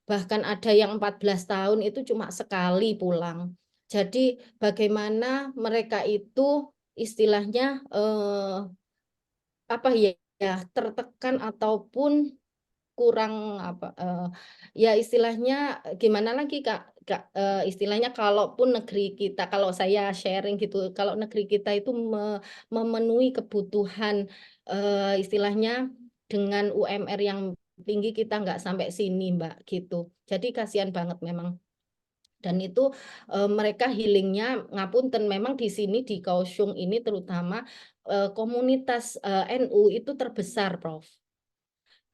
bahkan ada yang 14 tahun itu cuma sekali pulang. Jadi bagaimana mereka itu istilahnya apa ya tertekan ataupun kurang apa ya istilahnya gimana lagi Kak, istilahnya kalaupun negeri kita, kalau saya sharing gitu, kalau negeri kita itu memenuhi kebutuhan istilahnya dengan UMR yang tinggi kita nggak sampai sini Mbak gitu. Jadi kasihan banget memang. Dan itu mereka healingnya ngapunten memang di sini di Kaohsiung ini terutama komunitas NU itu terbesar Prof.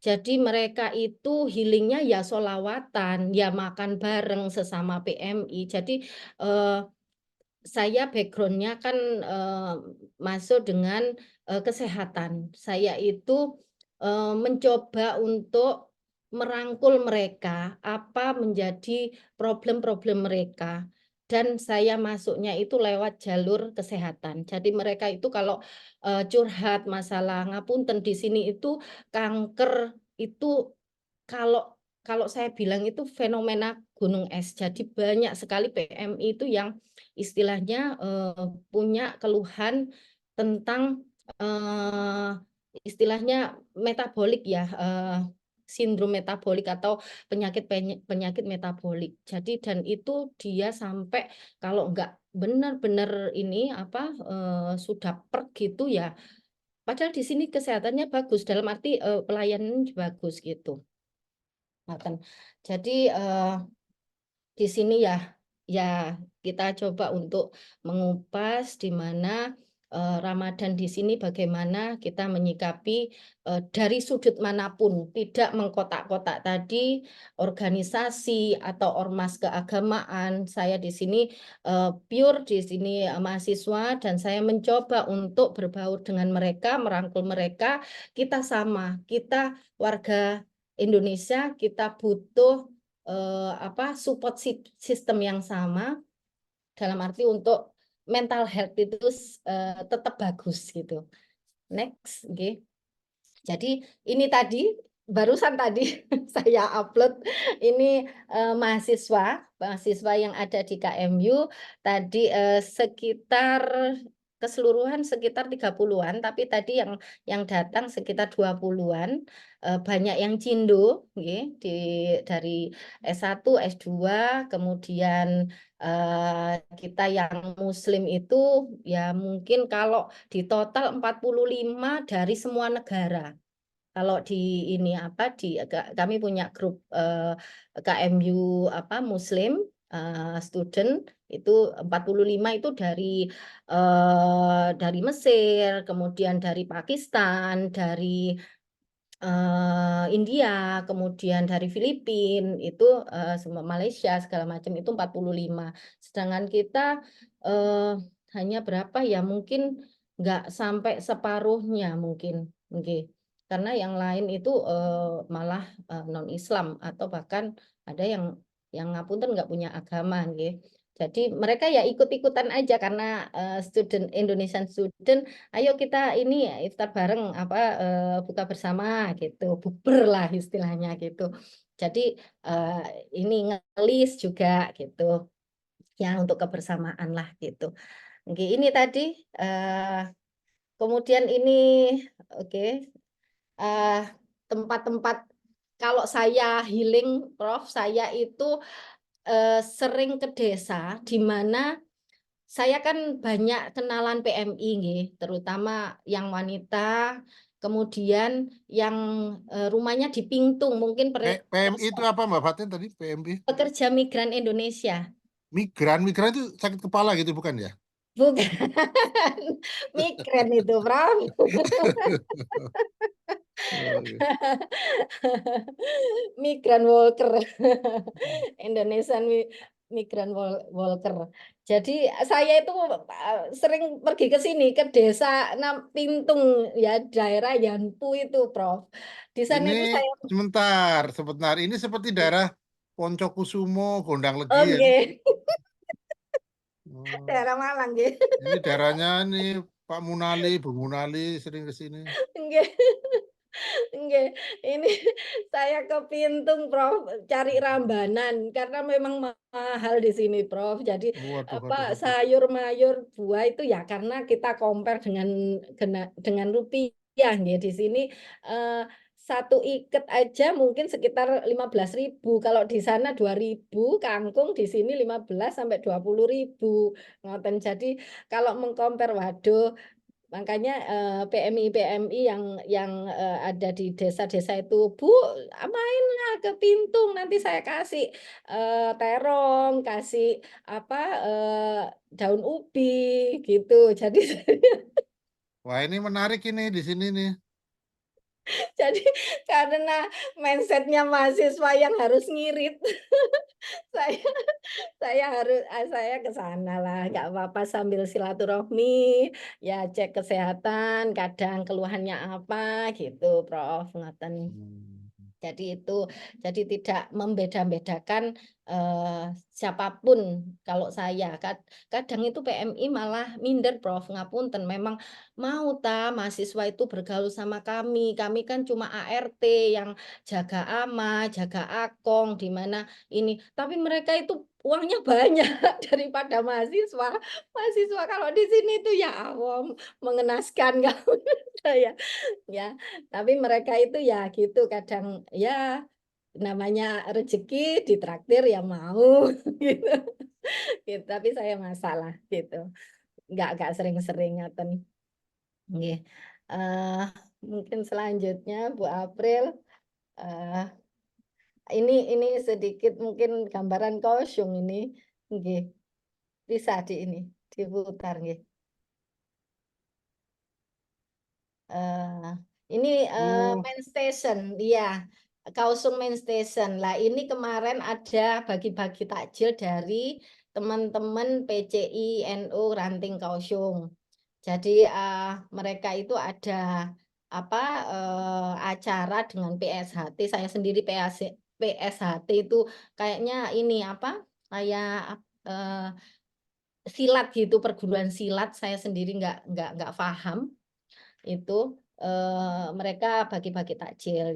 Jadi mereka itu healingnya ya sholawatan, ya makan bareng sesama PMI. Jadi saya backgroundnya kan masuk dengan kesehatan. Saya itu mencoba untuk merangkul mereka, apa menjadi problem-problem mereka. Dan saya masuknya itu lewat jalur kesehatan. Jadi mereka itu kalau curhat masalah ngapunten di sini itu kanker itu kalau saya bilang itu fenomena gunung es. Jadi banyak sekali PMI itu yang istilahnya punya keluhan tentang istilahnya metabolik ya, sindrom metabolik atau penyakit metabolik. Jadi dan itu dia sampai kalau nggak benar-benar ini apa sudah gitu ya. Padahal di sini kesehatannya bagus dalam arti pelayanan bagus gitu. Jadi di sini ya kita coba untuk mengupas di mana Ramadan di sini bagaimana kita menyikapi dari sudut manapun, tidak mengkotak-kotak tadi organisasi atau ormas keagamaan. Saya di sini pure di sini mahasiswa dan saya mencoba untuk berbaur dengan mereka, merangkul mereka. Kita sama, kita warga Indonesia, kita butuh support system yang sama dalam arti untuk mental health itu tetap bagus gitu. Next, okay. Jadi ini tadi barusan tadi saya upload ini mahasiswa yang ada di KMU tadi sekitar keseluruhan sekitar 30-an, tapi tadi yang datang sekitar 20-an, banyak yang Cindo dari S1, S2, kemudian kita yang Muslim itu ya mungkin kalau di total 45 dari semua negara. Kalau di ini kami punya grup KMU Muslim student itu 45 itu dari Mesir, kemudian dari Pakistan, dari India, kemudian dari Filipina, itu semua Malaysia segala macam itu 45. Sedangkan kita hanya berapa ya mungkin nggak sampai separuhnya mungkin, nggih. Karena yang lain itu malah non Islam atau bahkan ada yang ngapunten nggak punya agama, nggih. Jadi mereka ya ikut-ikutan aja karena student Indonesian student, ayo kita ini iftar bareng apa buka bersama gitu, bukber lah istilahnya gitu. Jadi ini ngelis juga gitu. Ya untuk kebersamaan lah gitu. Oke, ini tadi kemudian ini oke tempat-tempat kalau saya healing Prof, saya itu sering ke desa di mana saya kan banyak kenalan PMI nggih, terutama yang wanita, kemudian yang rumahnya di Pingtung, mungkin PMI itu apa Mbak Fatin tadi? PMI? pekerja migran Indonesia. Migran itu sakit kepala gitu bukan ya? Bukan, migran itu, Prof. Migran worker, Indonesian migran worker. Jadi saya itu sering pergi ke sini ke desa Pingtung ya daerah Yanpu itu, Prof. Di sana itu Ini saya sebentar. Ini seperti daerah Poncokusumo, Gondang Legi ya. oke Oh, daerah Malang gitu. ini daerahnya nih Pak Munali, Bu Munali sering ke sini. Nggih. Nggih, ini saya ke Pintung, Prof, cari rambanan karena memang mahal di sini, Prof. Jadi Waduh, apa sayur mayur buah itu ya karena kita compare dengan rupiah nggih di sini satu iket aja mungkin sekitar 15.000. Kalau di sana 2.000, kangkung di sini 15 sampai 20.000. Ngoten. Jadi kalau mengcompare waduh makanya PMI yang ada di desa-desa itu, Bu, mainlah ke Pintung, nanti saya kasih terong, kasih apa daun ubi gitu. Jadi Wah, ini menarik ini di sini nih. jadi karena mindsetnya mahasiswa yang harus ngirit, saya saya ke sana lah, nggak apa-apa sambil silaturahmi, ya cek kesehatan, kadang keluhannya apa gitu, Prof. Ngoten. Jadi itu jadi tidak membeda-bedakan siapapun kalau saya kadang itu PMI malah minder, Prof. Ngapunten memang mau mahasiswa itu bergaul sama kami kan cuma ART yang jaga ama, jaga akong di mana ini tapi mereka itu uangnya banyak daripada mahasiswa. Mahasiswa kalau di sini tuh ya awam mengenaskan kalau saya ya. Tapi mereka itu ya gitu kadang ya namanya rezeki ditraktir ya mau gitu. Gitu. Tapi saya masalah gitu. Enggak sering-sering ngoten. Nggih. Mungkin selanjutnya Bu April ini sedikit mungkin gambaran Kaohsiung ini nggih. Bisa ini diputar nggih. Ini main station, iya. Kaohsiung main station. Lah ini kemarin ada bagi-bagi takjil dari teman-teman PCI NU Ranting Kaohsiung. Jadi mereka itu ada apa acara dengan PSHT. Saya sendiri PSHT itu kayaknya ini apa kayak silat gitu, perguruan silat. Saya sendiri nggak paham itu mereka bagi-bagi takjil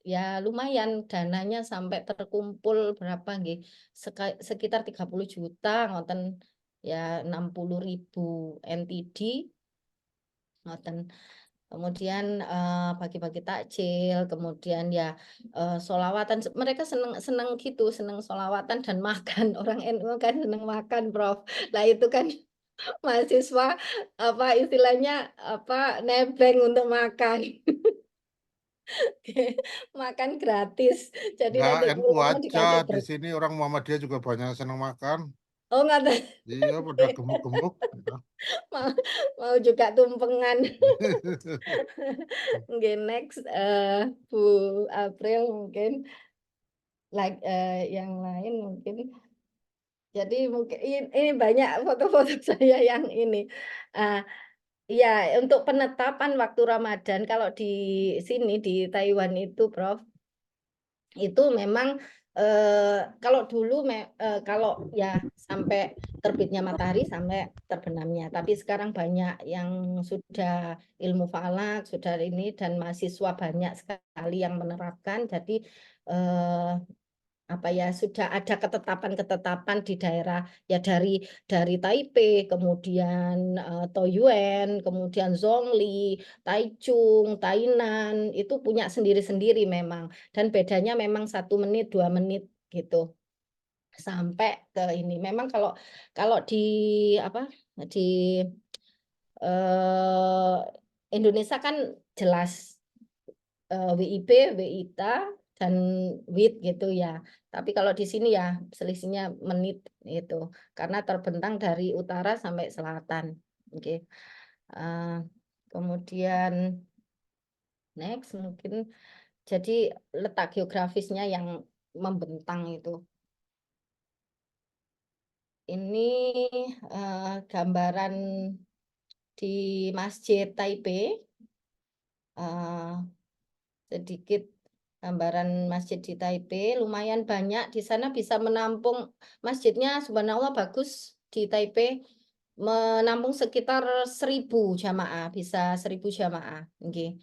ya lumayan dananya sampai terkumpul berapa nggih sekitar 30 juta ngoten ya 60.000 NTD ngoten. Kemudian bagi-bagi takjil, kemudian ya sholawatan. Mereka seneng gitu, seneng sholawatan dan makan. Orang NU kan seneng makan, Prof. Lah itu kan mahasiswa apa istilahnya apa nebeng untuk makan. Makan gratis. Jadi Enggak, nanti NU pulangnya aja. dikasih Di sini orang Muhammadiyah juga banyak senang makan. Oh nggak tahu. Iya, pada gemuk-gemuk. mau, mau juga tumpengan. Oke, next Bu April mungkin like yang lain mungkin. Jadi mungkin ini banyak foto-foto saya yang ini. Ya, untuk penetapan waktu Ramadan kalau di sini di Taiwan itu, Prof, itu memang kalau dulu kalau ya sampai terbitnya matahari sampai terbenamnya, tapi sekarang banyak yang sudah ilmu falak, sudah ini, dan mahasiswa banyak sekali yang menerapkan, jadi apa ya, sudah ada ketetapan-ketetapan di daerah ya, dari Taipei, kemudian Taoyuan, kemudian Zhongli, Taichung, Tainan, itu punya sendiri-sendiri memang, dan bedanya memang 1 menit 2 menit gitu sampai ke ini. Memang kalau kalau di apa di Indonesia kan jelas WIB, WITA, dan WIT gitu ya. Tapi kalau di sini ya selisihnya menit itu karena terbentang dari utara sampai selatan. Oke. Kemudian next mungkin jadi letak geografisnya yang membentang itu. Ini gambaran di Masjid Taipei. Sedikit gambaran masjid di Taipei, lumayan banyak di sana, bisa menampung, masjidnya subhanallah bagus di Taipei, menampung sekitar 1.000 jamaah, bisa 1.000 jamaah. Okay.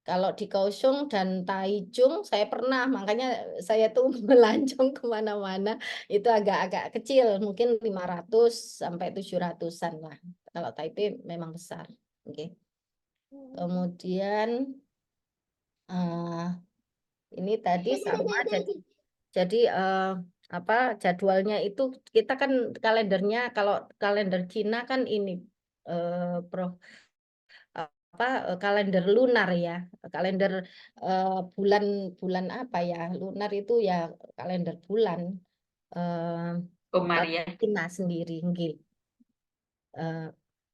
Kalau di Kaohsiung dan Taichung saya pernah, makanya saya tuh melancong kemana-mana, itu agak-agak kecil, mungkin 500 sampai 700-an lah. Kalau Taipei memang besar. Okay. Kemudian ini tadi sama, jadi apa jadwalnya itu, kita kan kalendernya, kalau kalender Cina kan ini Prof, kalender lunar ya, kalender bulan apa ya, lunar itu ya kalender bulan Maria. Cina sendiri, nggih.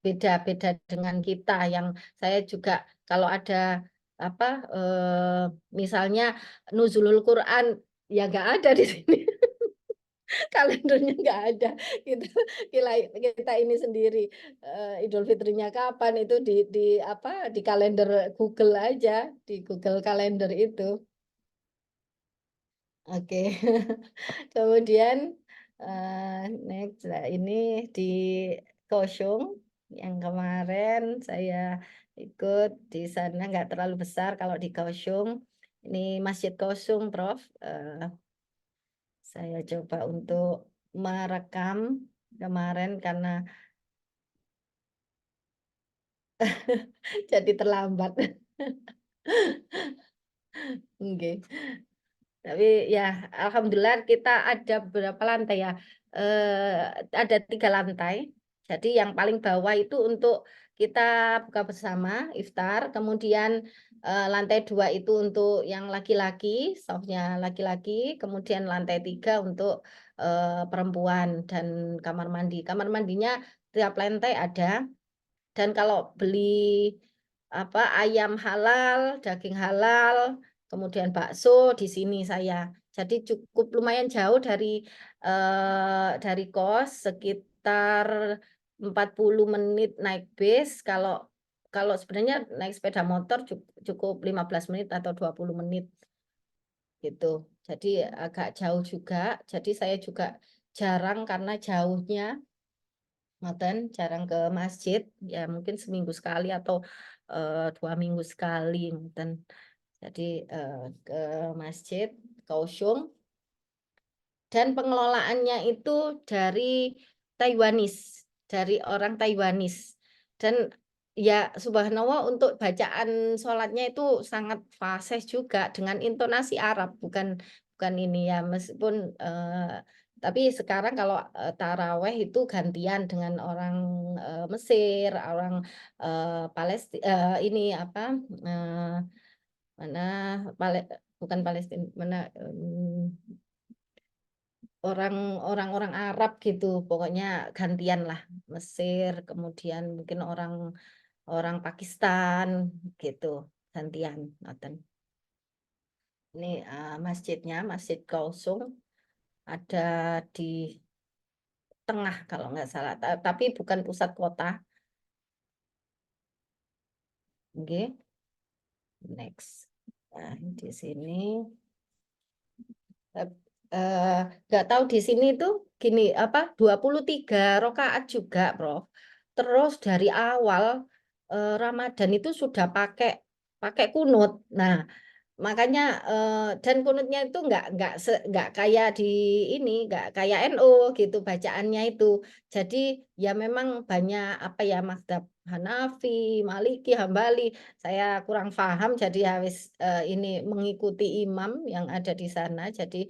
Beda-beda dengan kita, yang saya juga kalau ada apa misalnya nuzulul Quran ya nggak ada di sini. Kalendernya nggak ada, kita ini sendiri Idul Fitrinya kapan itu di kalender Google aja, di Google Kalender itu. Oke. Kemudian next, ini di Kaohsiung yang kemarin saya ikut di sana, nggak terlalu besar kalau di Kaohsiung. Ini Masjid Kaohsiung, Prof. Saya coba untuk merekam kemarin karena jadi terlambat. Okay. Tapi ya alhamdulillah kita ada berapa lantai ya? Ada 3 lantai. Jadi yang paling bawah itu untuk kita buka bersama, iftar. Kemudian lantai 2 itu untuk yang laki-laki, staffnya laki-laki. Kemudian lantai 3 untuk perempuan dan kamar mandi. Kamar mandinya tiap lantai ada. Dan kalau beli ayam halal, daging halal, kemudian bakso di sini saya. Jadi cukup lumayan jauh dari kos, sekitar 40 menit naik bis. Kalau sebenarnya naik sepeda motor cukup 15 menit atau 20 menit gitu. Jadi agak jauh juga. Jadi saya juga jarang karena jauhnya. Ngoten, jarang ke masjid, ya mungkin seminggu sekali atau 2 minggu sekali, ngoten. Jadi ke masjid Kaohsiung, dan pengelolaannya itu dari Taiwanese, dari orang Taiwanese, dan ya subhanallah untuk bacaan sholatnya itu sangat fasih juga dengan intonasi Arab, bukan ini ya, meskipun tapi sekarang kalau taraweh itu gantian dengan orang Mesir, orang Palestina, ini apa mana bukan Palestina, mana orang Arab gitu, pokoknya gantian lah, Mesir, kemudian mungkin orang Pakistan gitu, gantian, ngoten. Ini masjidnya, Masjid Kaohsiung, ada di tengah kalau nggak salah, tapi bukan pusat kota. Oke. Next. Nah, di sini nggak tahu di sini tuh gini apa 23 rakaat juga, Prof. Terus dari awal Ramadan itu sudah pakai kunut. Nah, makanya dan kunutnya itu nggak kayak di ini, nggak kayak NU gitu bacaannya itu. Jadi ya memang banyak apa ya mazhab Hanafi, Maliki, Hambali. Saya kurang paham jadi harus ini mengikuti imam yang ada di sana. Jadi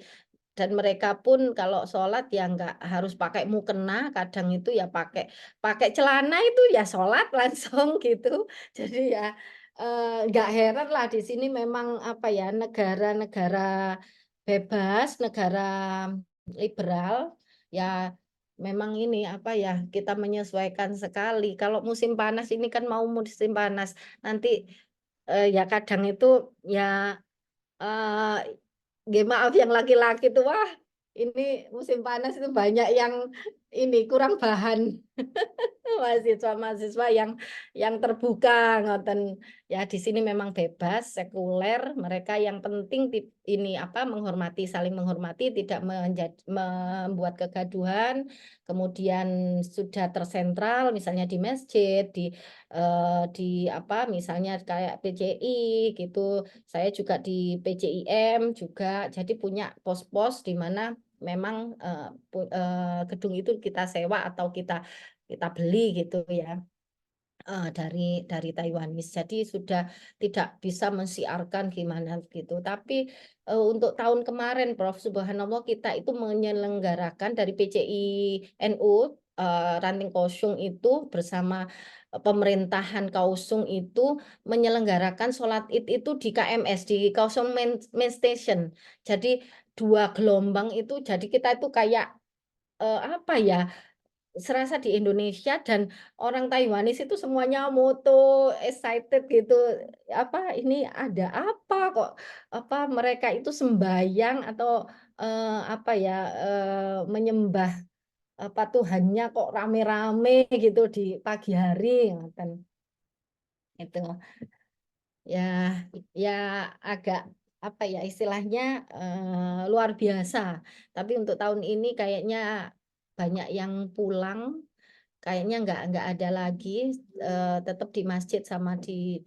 dan mereka pun kalau sholat ya nggak harus pakai mukena, kadang itu ya pakai celana itu ya sholat langsung gitu. Jadi ya nggak heran lah di sini memang apa ya negara-negara bebas, negara liberal ya memang ini apa ya kita menyesuaikan sekali. Kalau musim panas ini kan mau musim panas nanti ya kadang itu ya maaf yang laki-laki tuh wah ini musim panas itu banyak yang ini kurang bahan mahasiswa-mahasiswa yang terbuka ngoten ya di sini memang bebas sekuler mereka yang penting ini apa menghormati saling menghormati tidak membuat kegaduhan kemudian sudah tersentral misalnya di masjid di apa misalnya kayak PCI gitu saya juga di PCIM juga jadi punya pos-pos di mana memang gedung itu kita sewa atau kita beli gitu ya dari Taiwanese. Jadi sudah tidak bisa mensiarkan gimana gitu. Tapi untuk tahun kemarin, Prof. Subhanallah kita itu menyelenggarakan dari PCI NU Ranting Kausung itu bersama pemerintahan Kausung itu menyelenggarakan sholat id itu di KMS di Kausung Main Station. Jadi 2 gelombang itu jadi kita itu kayak apa ya serasa di Indonesia dan orang Taiwanese itu semuanya moto excited gitu apa ini ada apa kok apa mereka itu sembayang atau apa ya menyembah apa Tuhannya kok rame-rame gitu di pagi hari ngoten. Itu ya ya agak apa ya istilahnya luar biasa tapi untuk tahun ini kayaknya banyak yang pulang kayaknya nggak ada lagi tetap di masjid sama di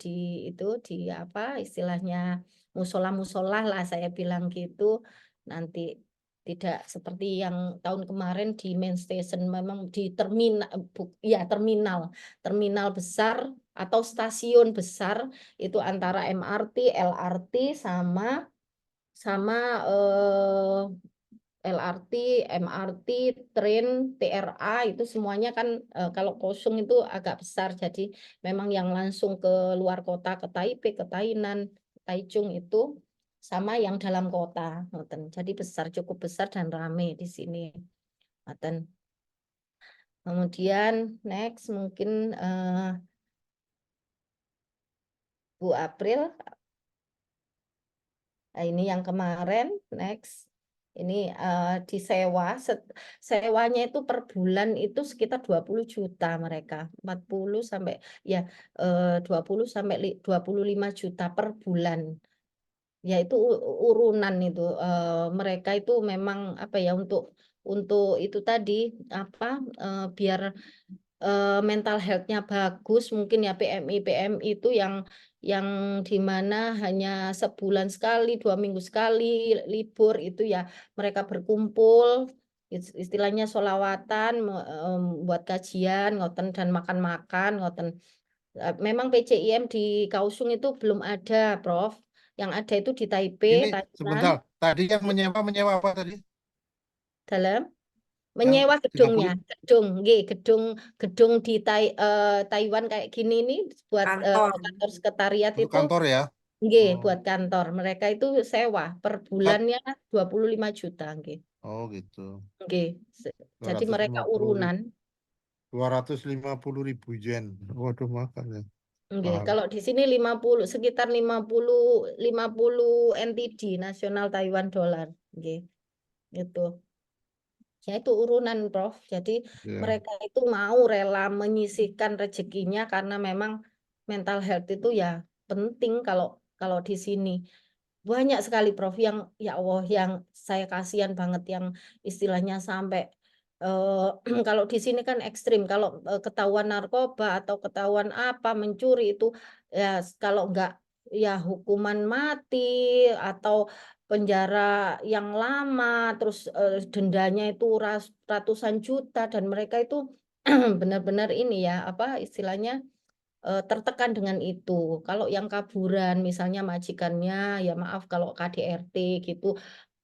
itu di apa istilahnya musola-musola lah saya bilang gitu nanti tidak seperti yang tahun kemarin di main station memang di terminal ya terminal besar atau stasiun besar itu antara MRT, LRT sama LRT, MRT, tren, TRA itu semuanya kan kalau kosong itu agak besar. Jadi memang yang langsung ke luar kota, ke Taipei, ke Tainan, Taichung itu sama yang dalam kota. Ngoten. Jadi besar, cukup besar dan ramai di sini. Ngoten. Kemudian next mungkin Bu April. Nah, ini yang kemarin, next. Ini disewa, sewanya itu per bulan itu sekitar 20 juta mereka. 40 sampai ya 20 sampai 25 juta per bulan. Ya itu urunan itu mereka itu memang apa ya untuk itu tadi apa biar mental health-nya bagus mungkin ya PMI itu yang di mana hanya sebulan sekali 2 minggu sekali libur itu ya mereka berkumpul istilahnya sholawatan buat kajian ngoten dan makan-makan ngoten memang PCIM di Kaohsiung itu belum ada Prof yang ada itu di Taipei Ini Tainan sebentar, tadi yang menyewa apa tadi? dalam Yang menyewa 30 gedungnya gedung di Taiwan kayak gini nih buat Kantor. kantor sekretariat untuk itu kantor ya? nggih Oh, buat kantor mereka itu sewa per bulannya 25 juta nggih oh gitu. nggih jadi mereka 250 urunan 250.000 yen. Waduh makan ya. nggih Mahal. kalau di sini 50 sekitar 50 NTD nasional Taiwan dolar nggih gitu ya itu urunan Prof jadi Ya. mereka itu mau rela menyisihkan rezekinya karena memang mental health itu ya penting kalau di sini. Banyak sekali Prof yang ya Allah yang saya kasihan banget yang istilahnya sampai kalau di sini kan ekstrim kalau ketahuan narkoba atau ketahuan apa mencuri itu ya kalau enggak ya hukuman mati atau penjara yang lama terus dendanya itu ratusan juta dan mereka itu benar-benar ini ya apa istilahnya tertekan dengan itu. Kalau yang kaburan misalnya majikannya ya maaf kalau KDRT gitu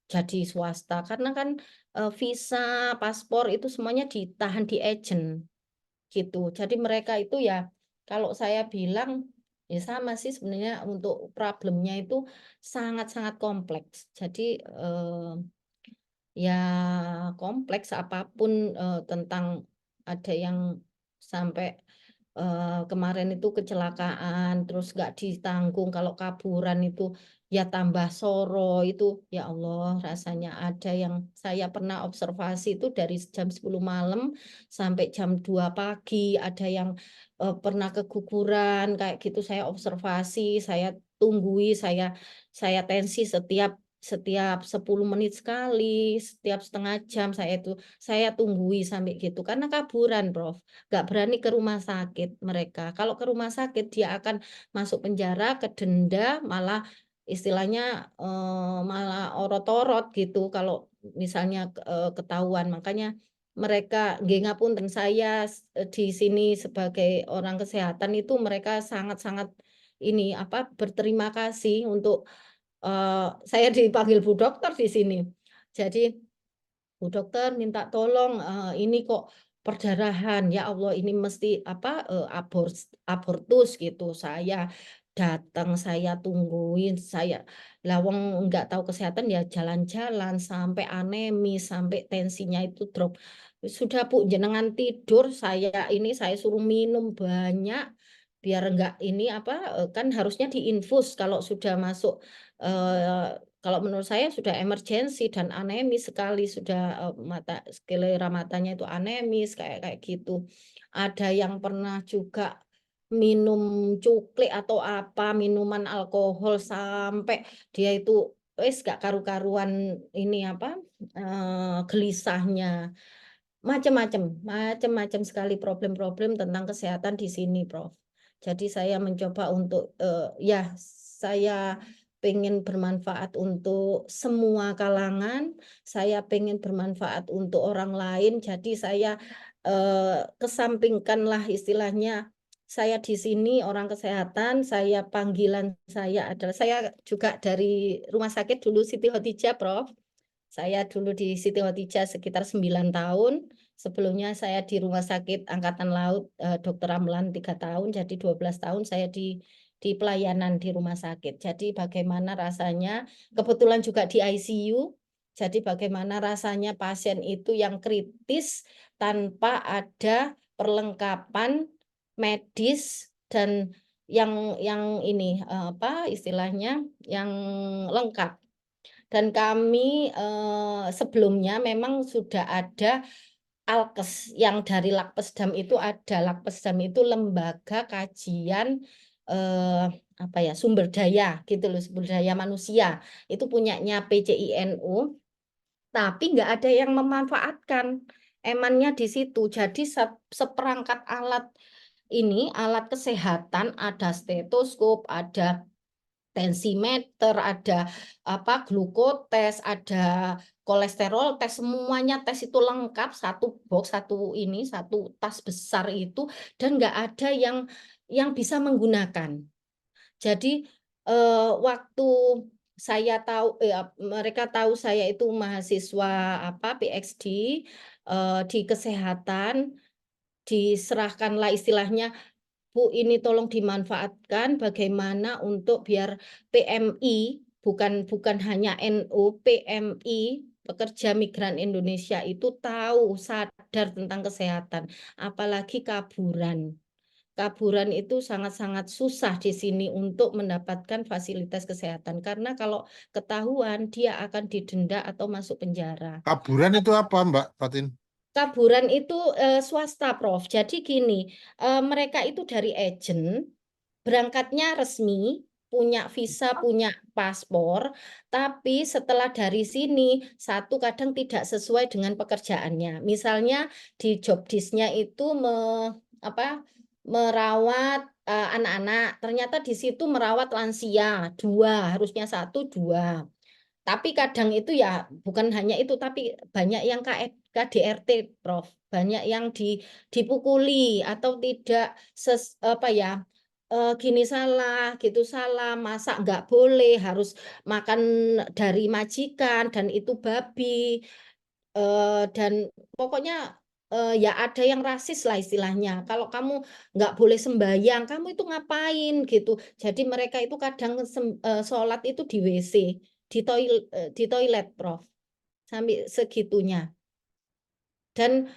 jadi swasta karena kan visa, paspor itu semuanya ditahan di agent gitu. Jadi mereka itu ya kalau saya bilang ya sama sih sebenarnya untuk problemnya itu sangat-sangat kompleks. Jadi ya kompleks apapun tentang ada yang sampai kemarin itu kecelakaan terus nggak ditanggung kalau kaburan itu ya tambah soro itu ya Allah rasanya ada yang saya pernah observasi itu dari jam 10 malam sampai jam 2 pagi ada yang pernah keguguran kayak gitu saya observasi saya tunggui saya tensi setiap 10 menit sekali, setiap setengah jam saya tunggui sampai gitu karena kaburan, Prof. Nggak berani ke rumah sakit mereka. Kalau ke rumah sakit dia akan masuk penjara, kedenda, malah istilahnya malah orot-orot gitu kalau misalnya ketahuan. Makanya mereka nggih ngapunten saya di sini sebagai orang kesehatan itu mereka sangat-sangat ini apa berterima kasih untuk saya dipanggil Bu Dokter di sini. Jadi Bu Dokter minta tolong ini kok perdarahan ya Allah ini mesti apa abortus gitu. Saya datang saya tungguin saya lawang nggak tahu kesehatan ya jalan-jalan sampai anemis sampai tensinya itu drop. Sudah Bu jenengan tidur saya suruh minum banyak biar enggak ini apa kan harusnya diinfus kalau sudah masuk kalau menurut saya sudah emergensi dan anemis sekali sudah mata sklera matanya itu anemis kayak kayak gitu. Ada yang pernah juga minum cuklik atau apa minuman alkohol sampai dia itu wes gak karu-karuan ini apa gelisahnya macam-macam sekali problem-problem tentang kesehatan di sini, Prof. Jadi saya mencoba untuk ya saya pengen bermanfaat untuk semua kalangan, saya pengen bermanfaat untuk orang lain. Jadi saya kesampingkanlah istilahnya saya di sini orang kesehatan, saya panggilan saya adalah saya juga dari rumah sakit dulu Siti Khadijah, Prof. Saya dulu di Siti Khadijah sekitar 9 tahun. Sebelumnya saya di Rumah Sakit Angkatan Laut Dr. Ramlan 3 tahun. Jadi 12 tahun saya di pelayanan di rumah sakit. Jadi bagaimana rasanya, kebetulan juga di ICU. Jadi bagaimana rasanya pasien itu yang kritis tanpa ada perlengkapan medis dan yang ini apa istilahnya yang lengkap. Dan kami sebelumnya memang sudah ada Alkes yang dari Lakpesdam itu ada. Lakpesdam itu lembaga kajian apa ya sumber daya gitu loh, sumber daya manusia. Itu punyanya PCINU, tapi nggak ada yang memanfaatkan emannya di situ. Jadi seperangkat alat ini, alat kesehatan, ada stetoskop, ada tensimeter, ada apa glukotes, ada kolesterol tes, semuanya tes itu lengkap satu box satu tas besar itu dan nggak ada yang bisa menggunakan. Jadi waktu saya tahu mereka tahu saya itu mahasiswa apa PhD di kesehatan diserahkanlah istilahnya Bu, ini tolong dimanfaatkan bagaimana untuk biar PMI, bukan hanya NU, PMI, pekerja migran Indonesia itu tahu, sadar tentang kesehatan. Apalagi kaburan. Kaburan itu sangat-sangat susah di sini untuk mendapatkan fasilitas kesehatan. Karena kalau ketahuan, dia akan didenda atau masuk penjara. Kaburan itu apa, Mbak Fatin? Kaburan itu swasta, Prof. Jadi gini, mereka itu dari agent, berangkatnya resmi, punya visa, punya paspor, tapi setelah dari sini satu kadang tidak sesuai dengan pekerjaannya. Misalnya di job disk-nya itu merawat anak-anak, ternyata di situ merawat lansia, 2, harusnya 1, 2. Tapi kadang itu ya bukan hanya itu, tapi banyak yang KDRT, Prof. Banyak yang dipukuli atau tidak gini salah, gitu salah, masak nggak boleh, harus makan dari majikan dan itu babi. Dan pokoknya ya ada yang rasis lah istilahnya. Kalau kamu nggak boleh sembahyang, kamu itu ngapain gitu. Jadi mereka itu kadang sholat itu di WC, di toilet, Prof. Sampai segitunya. Dan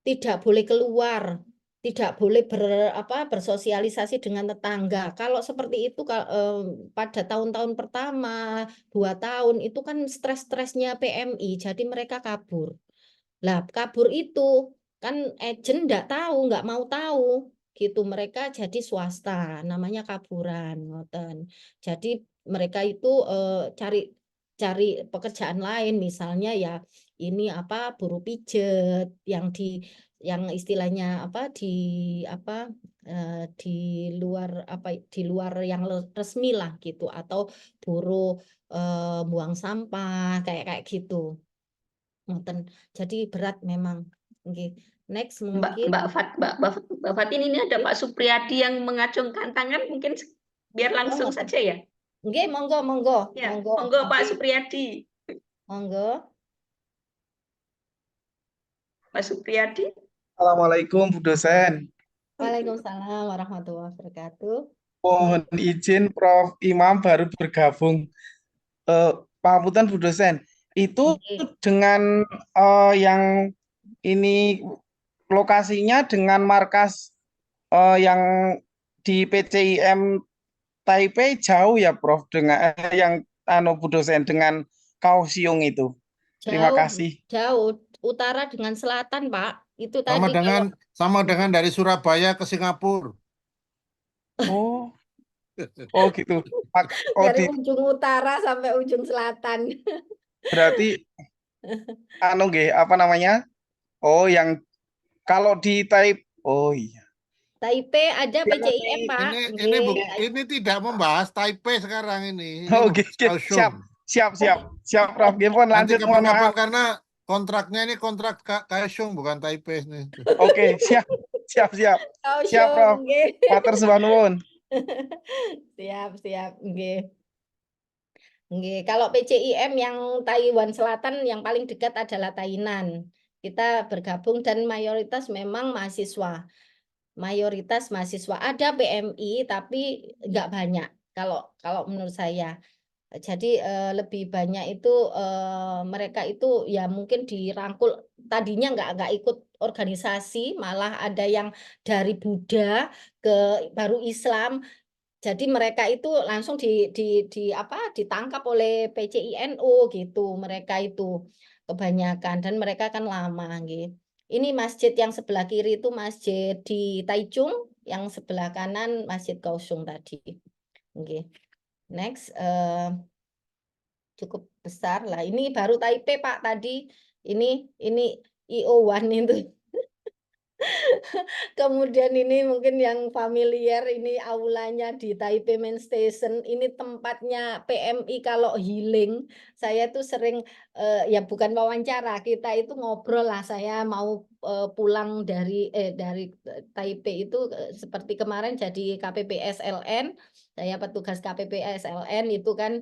tidak boleh keluar, tidak boleh bersosialisasi dengan tetangga. Kalau seperti itu pada tahun-tahun pertama, 2 tahun itu kan stres-stresnya PMI, jadi mereka kabur. Lah kabur itu kan agent nggak mau tahu gitu, mereka jadi swasta, namanya kaburan, ngoten. Jadi mereka itu cari pekerjaan lain, misalnya ya ini buruh pijet yang istilahnya di luar di luar yang resmi lah gitu, atau buruh buang sampah kayak gitu. Ngoten. Jadi berat memang. Oke. Next mungkin Mbak Fatin, ini ada Pak Supriyadi yang mengacungkan tangan, mungkin biar langsung saja ya. Oke, monggo. Ya, monggo Pak Supriyadi. Monggo. Pak Supriyadi. Assalamualaikum Bu dosen. Waalaikumsalam warahmatullahi wabarakatuh. Mohon izin Prof Imam baru bergabung. Pangapunten Bu dosen. Itu dengan yang ini lokasinya dengan markas yang di PCIM Taipei jauh ya Prof, dengan yang Bu dosen dengan Kaohsiung itu. Terima kasih. Jauh, utara dengan selatan, Pak. Itu Sama tadi sama dengan dari Surabaya ke Singapura. Oh gitu. Dari ujung utara sampai ujung selatan. Berarti yang kalau di iya. Taipei ada PCIM, Pak. Ini tidak membahas Taipei sekarang ini. Oke, siap Prof. Gimana lanjut, mohon maaf. Karena kontraknya ini kontrak Kaohsiung bukan Taipei nih. Oke, siap Prof. Matur suwun nuwun. Siap. Kalau PCIM yang Taiwan Selatan yang paling dekat adalah Tainan. Kita bergabung dan mayoritas memang mahasiswa. Ada PMI tapi nggak banyak kalau menurut saya. Jadi lebih banyak itu mereka itu ya mungkin dirangkul, tadinya nggak ikut organisasi, malah ada yang dari Buddha ke baru Islam. Jadi mereka itu langsung ditangkap oleh PCINO gitu. Mereka itu kebanyakan, dan mereka kan lama gitu. Ini masjid yang sebelah kiri itu masjid di Taichung, yang sebelah kanan masjid Kaohsiung tadi. Oke. Next, cukup besar lah. Ini baru Taipei, Pak, tadi. Ini IO1 itu. Kemudian ini mungkin yang familiar, ini aulanya di Taipei Main Station. Ini tempatnya PMI kalau healing. Saya tuh sering ya bukan wawancara, kita itu ngobrol lah. Saya mau pulang dari Taipei itu seperti kemarin jadi KPPSLN. Saya petugas KPPSLN itu kan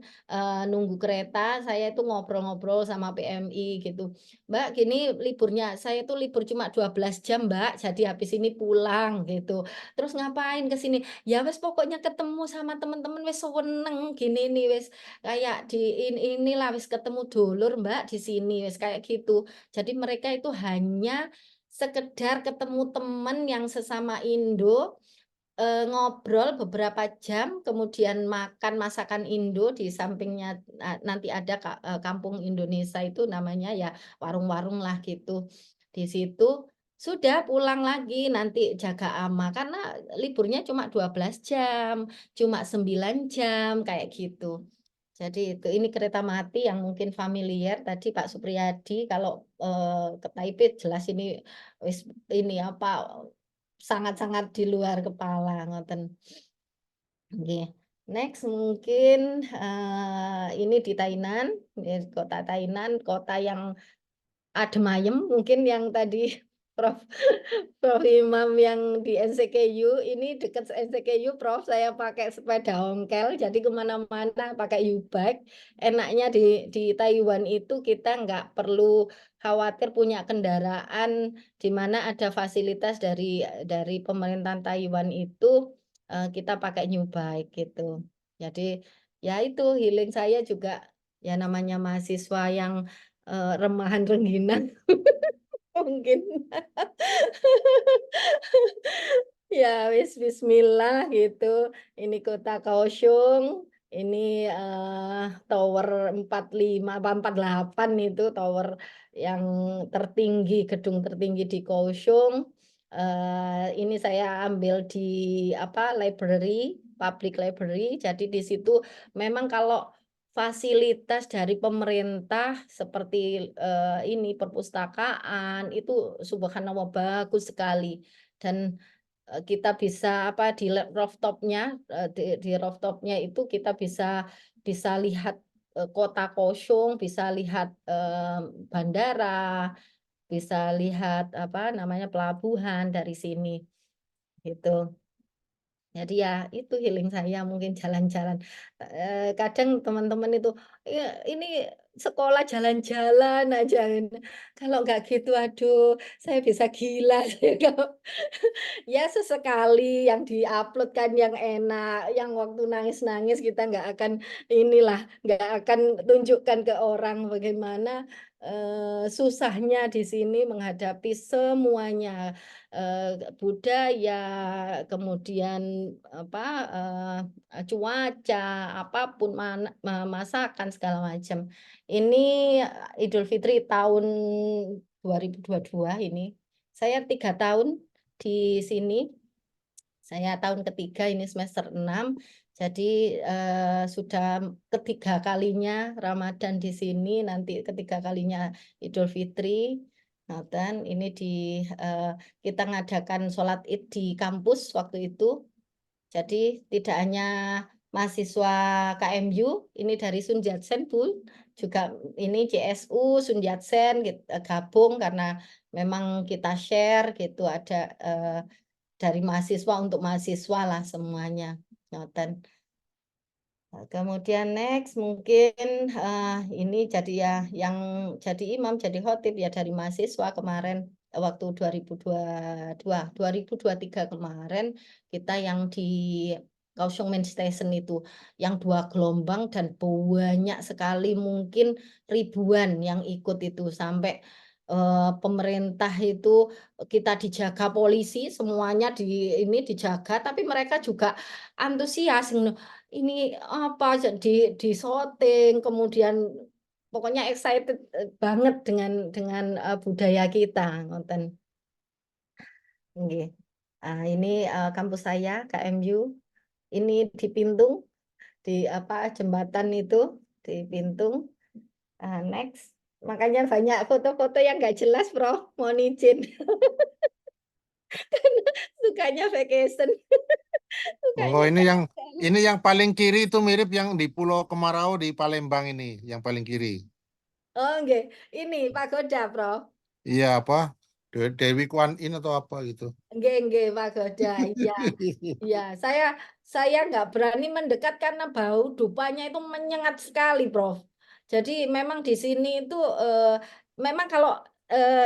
nunggu kereta, saya itu ngobrol-ngobrol sama PMI gitu. Mbak, gini liburnya, saya tuh libur cuma 12 jam, Mbak. Jadi habis ini pulang gitu. Terus ngapain ke sini? Ya wes pokoknya ketemu sama teman-teman, wes seneng gini nih, wes kayak inilah wes ketemu dulur, Mbak, di sini wes kayak gitu. Jadi mereka itu hanya sekedar ketemu teman yang sesama Indo, ngobrol beberapa jam, kemudian makan masakan Indo, di sampingnya nanti ada kampung Indonesia itu namanya ya warung-warung lah gitu. Di situ Sudah pulang lagi nanti jaga ama karena liburnya cuma 12 jam, cuma 9 jam kayak gitu. Jadi itu ini kereta mati yang mungkin familiar tadi Pak Supriyadi kalau ke Taipei jelas ini ini apa sangat-sangat di luar kepala ngoten. Oke. Next mungkin ini di Tainan, kota Tainan, kota yang adem ayem mungkin yang tadi Prof. Prof. Imam yang di NCKU ini dekat NCKU Prof saya pakai sepeda ongkel jadi kemana-mana pakai U-Bike enaknya di Taiwan itu kita nggak perlu khawatir punya kendaraan di mana ada fasilitas dari pemerintahan Taiwan itu kita pakai U-Bike gitu jadi ya itu healing saya juga ya namanya mahasiswa yang remahan rengginan mungkin ya wis bismillah gitu ini kota Kaohsiung ini tower 45 apa 48 itu tower yang tertinggi gedung tertinggi di Kaohsiung ini saya ambil di apa library public library jadi di situ memang kalau fasilitas dari pemerintah seperti ini perpustakaan itu subhanallah bagus sekali dan kita bisa apa di rooftopnya di rooftopnya itu kita bisa lihat kota Kaohsiung, bisa lihat bandara, bisa lihat apa namanya pelabuhan dari sini gitu. Jadi ya itu healing saya mungkin jalan-jalan. Kadang teman-teman itu "Ya, ini sekolah jalan-jalan aja. Kalau nggak gitu, aduh, saya bisa gila. Ya sesekali yang diupload kan yang enak, yang waktu nangis-nangis kita nggak akan inilah, nggak akan tunjukkan ke orang bagaimana susahnya di sini menghadapi semuanya budaya, kemudian apa cuaca, apapun masakan segala macam. Ini Idul Fitri tahun 2022 ini. Saya 3 tahun di sini. Saya tahun ketiga ini semester 6. Jadi sudah ketiga kalinya Ramadan di sini, nanti ketiga kalinya Idul Fitri. Nah, dan ini kita ngadakan sholat Id di kampus waktu itu. Jadi tidak hanya mahasiswa KMU, ini dari Sun Yat-sen pun juga ini CSU Sun Yat-sen gabung karena memang kita share gitu ada dari mahasiswa untuk mahasiswa lah semuanya. Noten. Kemudian next mungkin ini jadi ya yang jadi imam jadi khotib ya dari mahasiswa kemarin waktu 2023 kemarin kita yang di Kaohsiung Main Station itu yang 2 gelombang dan banyak sekali mungkin ribuan yang ikut itu sampai pemerintah itu kita dijaga polisi semuanya ini dijaga tapi mereka juga antusias ini apa di shooting kemudian pokoknya excited banget dengan budaya kita ngonten. Nggih. Ini kampus saya KMU. Ini di Pintung di apa jembatan itu di Pintung. Next. Makanya banyak foto-foto yang nggak jelas, Bro. Mohon izin. Karena sukanya vacation. Oh, ini yang paling kiri itu mirip yang di Pulau Kemarau di Palembang ini, yang paling kiri. Oh, nggih. Ini pagoda, Bro. Iya apa? Dewi Kwan In atau apa gitu. Nggih, pagoda. Iya. Iya, saya nggak berani mendekat karena bau dupanya itu menyengat sekali, Prof. Jadi memang di sini itu memang kalau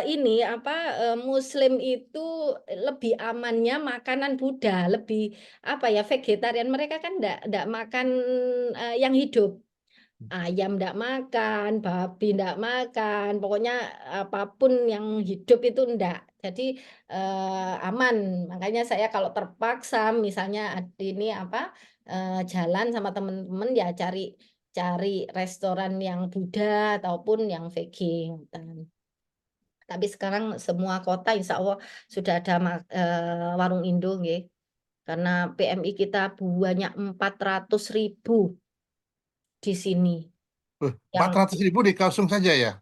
ini apa Muslim itu lebih amannya makanan Buddha, lebih apa ya vegetarian. Mereka kan enggak makan yang hidup. Ayam enggak makan, babi enggak makan, pokoknya apapun yang hidup itu enggak. Jadi aman. Makanya saya kalau terpaksa misalnya ini apa jalan sama teman-teman ya cari restoran yang Buddha ataupun yang vegan. Tapi sekarang semua kota insya Allah sudah ada warung Indo, nggih. Karena PMI kita banyak 400.000 di sini. Yang 400.000 di Kausung saja ya?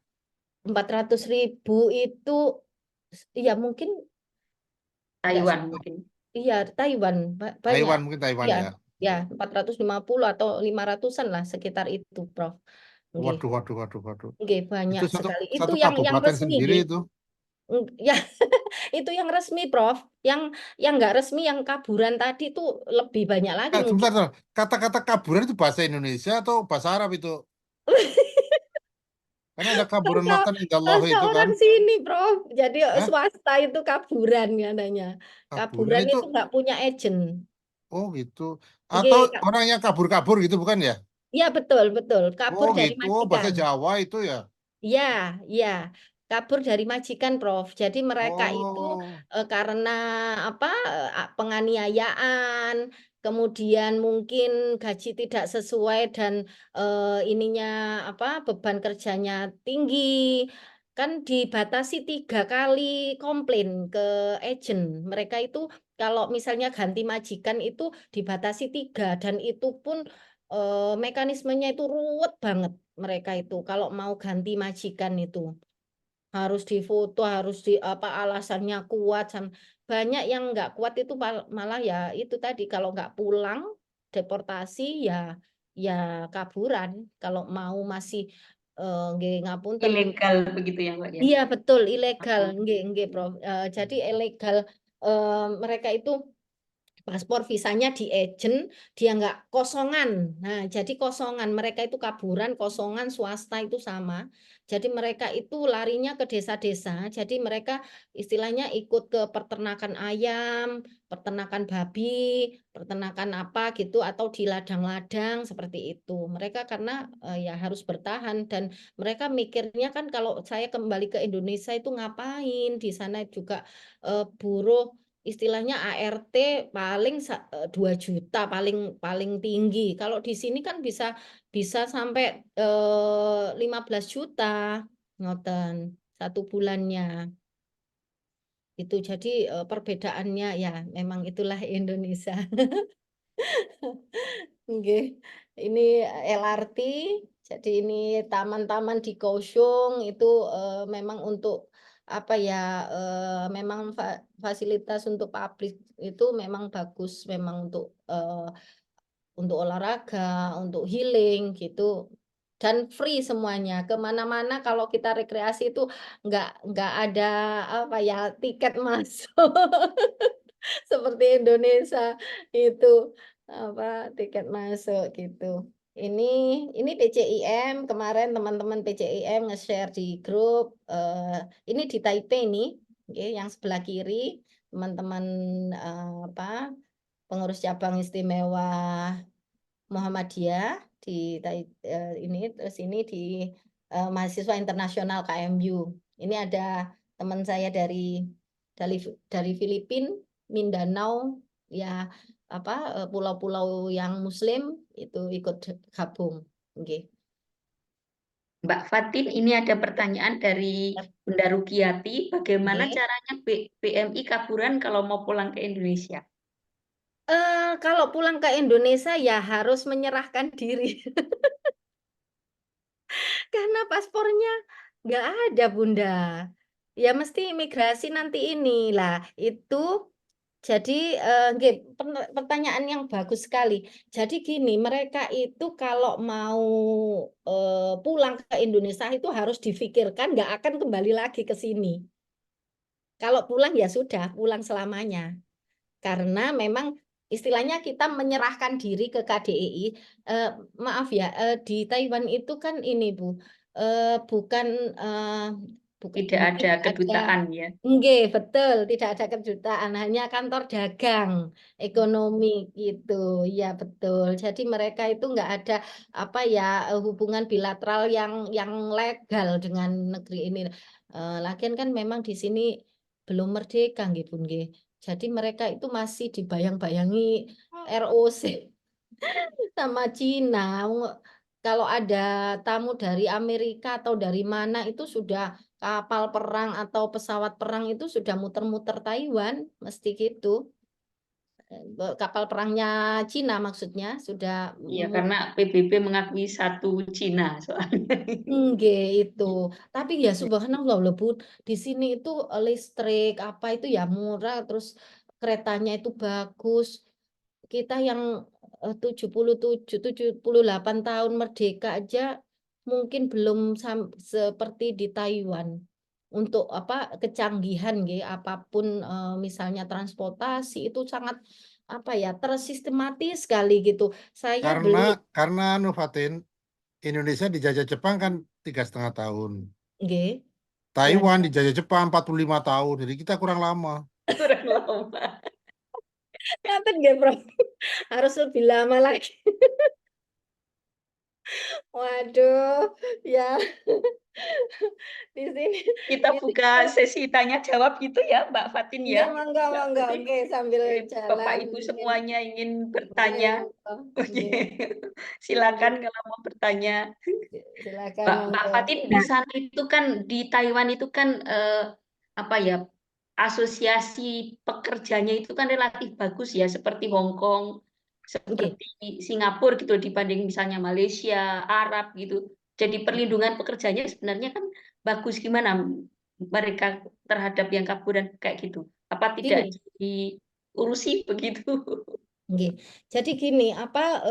400.000 itu ya mungkin Taiwan mungkin. iya Taiwan banyak. Taiwan mungkin Taiwan Iya, ya. ya 450 atau 500-an lah sekitar itu, Prof. Nggih. Waduh. Nggih, banyak Itu satu sekali. Itu satu yang kabupaten resmi, sendiri nggih. itu. Ya, itu yang resmi, Prof. Yang nggak resmi, yang kaburan tadi tuh lebih banyak lagi mungkin. Sebentar. Kata-kata kaburan itu bahasa Indonesia atau bahasa Arab itu? Karena ada kaburan makan indah Bahasa itu kan. orang sini, Prof. Jadi Hah? swasta itu kaburan katanya. Kaburan Kaburan itu, itu nggak punya agent. oh gitu. Nggih, Atau orang yang kabur-kabur gitu bukan ya? iya betul. Kabur Oh dari gitu, bahasa majikan. Jawa itu ya. Ya, kabur dari majikan, Prof. Jadi mereka itu Oh, karena apa penganiayaan, kemudian mungkin gaji tidak sesuai dan ininya apa beban kerjanya tinggi, kan dibatasi 3 kali komplain ke agent. Mereka itu kalau misalnya ganti majikan itu dibatasi 3 dan itu pun mekanismenya itu ruwet banget. Mereka itu kalau mau ganti majikan itu harus difoto, harus di apa alasannya kuat, banyak yang nggak kuat itu malah ya itu tadi kalau nggak pulang deportasi ya kaburan kalau mau masih nggih ngapunten. Ilegal begitu ya, Mbak ya. Iya betul ilegal nggih Prof. Jadi ilegal mereka itu paspor visanya di agent, dia nggak kosongan. Nah, jadi kosongan. Mereka itu kaburan, kosongan, swasta itu sama. Jadi mereka itu larinya ke desa-desa. Jadi mereka istilahnya ikut ke peternakan ayam, peternakan babi, peternakan apa gitu, atau di ladang-ladang seperti itu. Mereka karena ya harus bertahan dan mereka mikirnya kan kalau saya kembali ke Indonesia itu ngapain? Di sana juga buruh istilahnya ART paling 2 juta paling tinggi. Kalau di sini kan bisa sampai 15 juta ngoten 1 bulannya. Itu jadi perbedaannya ya memang itulah Indonesia. Nggih. Ini LRT, jadi ini taman-taman di Kaohsiung itu memang untuk apa ya memang fasilitas untuk publik itu memang bagus memang untuk olahraga, untuk healing gitu dan free semuanya. Kemana-mana kalau kita rekreasi itu nggak ada apa ya tiket masuk seperti Indonesia itu apa tiket masuk gitu. Ini PCIM kemarin teman-teman PCIM nge-share di grup ini di Taipei nih, yang sebelah kiri teman-teman apa pengurus cabang istimewa Muhammadiyah di ini terus ini di mahasiswa internasional KMU. Ini ada teman saya dari Filipina, Mindanao ya apa pulau-pulau yang muslim itu ikut gabung. Okay. Mbak Fatin, ini ada pertanyaan dari Bunda Rukiati, bagaimana caranya PMI kaburan kalau mau pulang ke Indonesia? Kalau pulang ke Indonesia ya harus menyerahkan diri. Karena paspornya nggak ada, Bunda. Ya mesti imigrasi nanti inilah. Itu jadi pertanyaan yang bagus sekali. Jadi gini, mereka itu kalau mau pulang ke Indonesia itu harus difikirkan nggak akan kembali lagi ke sini. Kalau pulang ya sudah, pulang selamanya. Karena memang istilahnya kita menyerahkan diri ke KDII. Maaf ya, di Taiwan itu kan ini Bu, bukan Tidak ada kedutaan ya. Nggih, betul, tidak ada kedutaan, hanya kantor dagang ekonomi gitu. Ya betul. Jadi mereka itu nggak ada apa ya hubungan bilateral yang legal dengan negeri ini. Lagian kan memang di sini belum merdeka nggih Bun nggih. Jadi mereka itu masih dibayang-bayangi ROC sama Cina. kalau ada tamu dari Amerika atau dari mana itu sudah kapal perang atau pesawat perang itu sudah muter-muter Taiwan, mesti gitu. Kapal perangnya Cina maksudnya sudah Ya, karena PBB mengakui satu Cina soalnya. Nggih, itu. Tapi ya subhanallah loh Bu, di sini itu listrik apa itu ya murah, terus keretanya itu bagus. Kita yang 78 tahun merdeka aja mungkin belum seperti di Taiwan. Untuk apa kecanggihan nggih, apapun misalnya transportasi itu sangat apa ya tersistematis sekali gitu. Saya beli Karena Fatin, Indonesia dijajah Jepang kan 3,5 tahun. nggih. Taiwan dijajah Jepang 45 tahun. Jadi kita kurang lama. Kurang lama. Ngaten nggih, Prof. Harus lebih lama lagi. Waduh, ya. Di sini Kita buka sesi tanya jawab gitu ya, Mbak Fatin nggih, ya. monggo, monggo. Oke, sambil jalan Bapak Ibu mungkin. semuanya ingin Nggih, bertanya. monggo. Nggih, Silakan kalau mau bertanya. silakan Mbak monggo. Fatin, di sana itu kan di Taiwan itu kan apa ya, asosiasi pekerjanya itu kan relatif bagus ya, seperti Hong Kong, Nggih. seperti Singapura gitu dibanding misalnya Malaysia, Arab gitu. Jadi perlindungan pekerjanya sebenarnya kan bagus. Gimana mereka terhadap yang kaburan kayak gitu? Apa tidak Gini. diurusi begitu? Nggih. Jadi gini, apa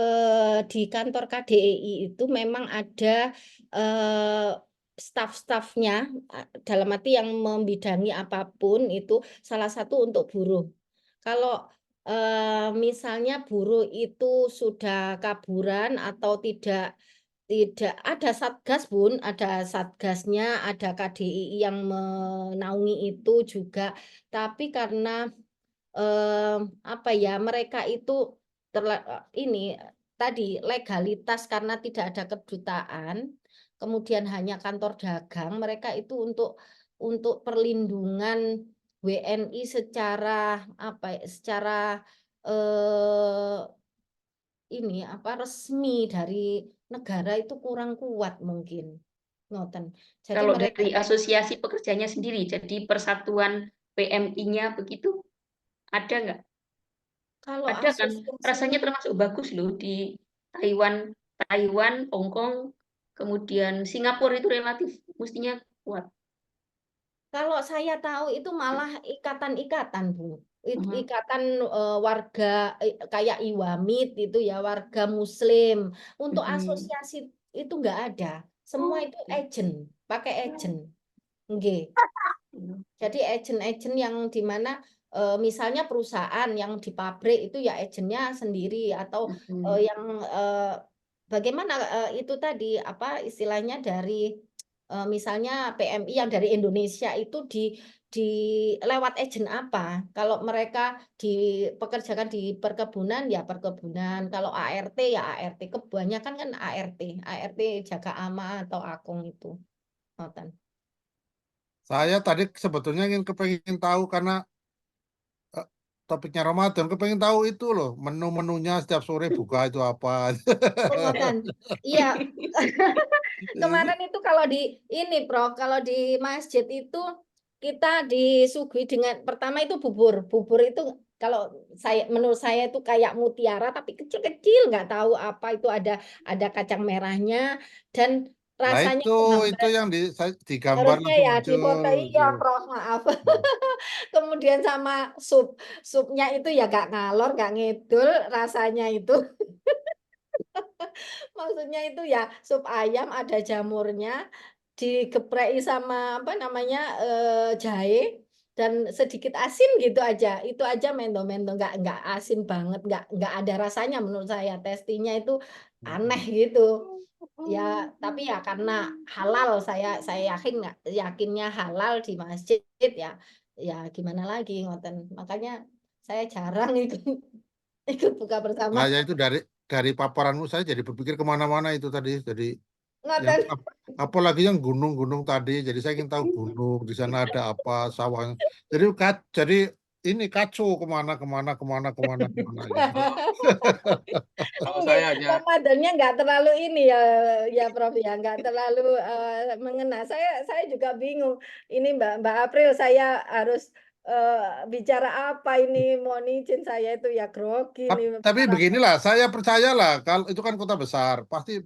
di kantor KDEI itu memang ada staf-stafnya dalam arti yang membidangi apapun itu salah satu untuk buruh. Kalau misalnya buruh itu sudah kaburan atau tidak ada satgas Bun, ada satgasnya, ada KDII yang menaungi itu juga. Tapi karena apa ya mereka itu ini tadi legalitas karena tidak ada kedutaan, kemudian hanya kantor dagang, mereka itu untuk perlindungan WNI secara apa ya, secara ini apa resmi dari negara itu kurang kuat mungkin. Ngoten. Jadi Kalau mereka dari asosiasi pekerjanya sendiri, jadi persatuan PMI-nya begitu, ada nggak? kalau Ada kan? Rasanya asosiasinya termasuk bagus loh di Taiwan, Hong Kong, kemudian Singapura itu relatif mestinya kuat. kalau saya tahu itu malah ikatan-ikatan, Bu. Ikatan warga kayak Iwamit itu ya, warga Muslim. Untuk asosiasi itu nggak ada. Semua itu agent, pakai agent. Nggih. Jadi agent-agent yang di mana misalnya perusahaan yang di pabrik itu ya agentnya sendiri atau yang bagaimana itu tadi apa istilahnya dari misalnya PMI yang dari Indonesia itu di lewat agent apa? Kalau mereka dipekerjakan di perkebunan ya perkebunan, kalau ART ya ART, kebanyakan kan ART jaga ama atau akung itu. Ngoten. Saya tadi sebetulnya kepengen tahu karena topiknya Ramadan, kepengen tahu itu loh, menu-menunya setiap sore buka itu apa. Oh, ngoten. Iya. Kemarin itu kalau di ini Prof, kalau di masjid itu kita disuguhi dengan pertama itu bubur. Bubur itu kalau menurut saya itu kayak mutiara tapi kecil-kecil nggak tahu apa itu ada kacang merahnya dan Nah rasanya itu yang digambar harusnya langsung ya muncul. dipoto iya Prof, maaf. Kemudian sama supnya itu ya gak ngalor, gak ngidul rasanya itu. Maksudnya itu ya sup ayam ada jamurnya, digepreki sama apa namanya jahe dan sedikit asin gitu aja. Itu aja mento-mento nggak asin banget, nggak ada rasanya menurut saya. Testinya itu aneh gitu. Ya, tapi ya karena halal saya yakinnya halal di masjid ya. Ya gimana lagi ngoten. Makanya saya jarang ikut buka bersama. Saya itu dari paparanmu saya jadi berpikir kemana-mana itu tadi. Jadi yang Ngoten. apalagi yang gunung-gunung tadi. Jadi saya ingin tahu gunung di sana ada apa sawahnya. Jadi ini kacau kemana gitu. Kalau saya hanya Ramadannya nggak terlalu ini ya Prof ya, nggak terlalu mengena. Saya juga bingung. Ini Mbak April, saya harus bicara apa ini, mohon izin saya itu ya grogi nih. Tapi beginilah, saya percayalah kalau itu kan kota besar, pasti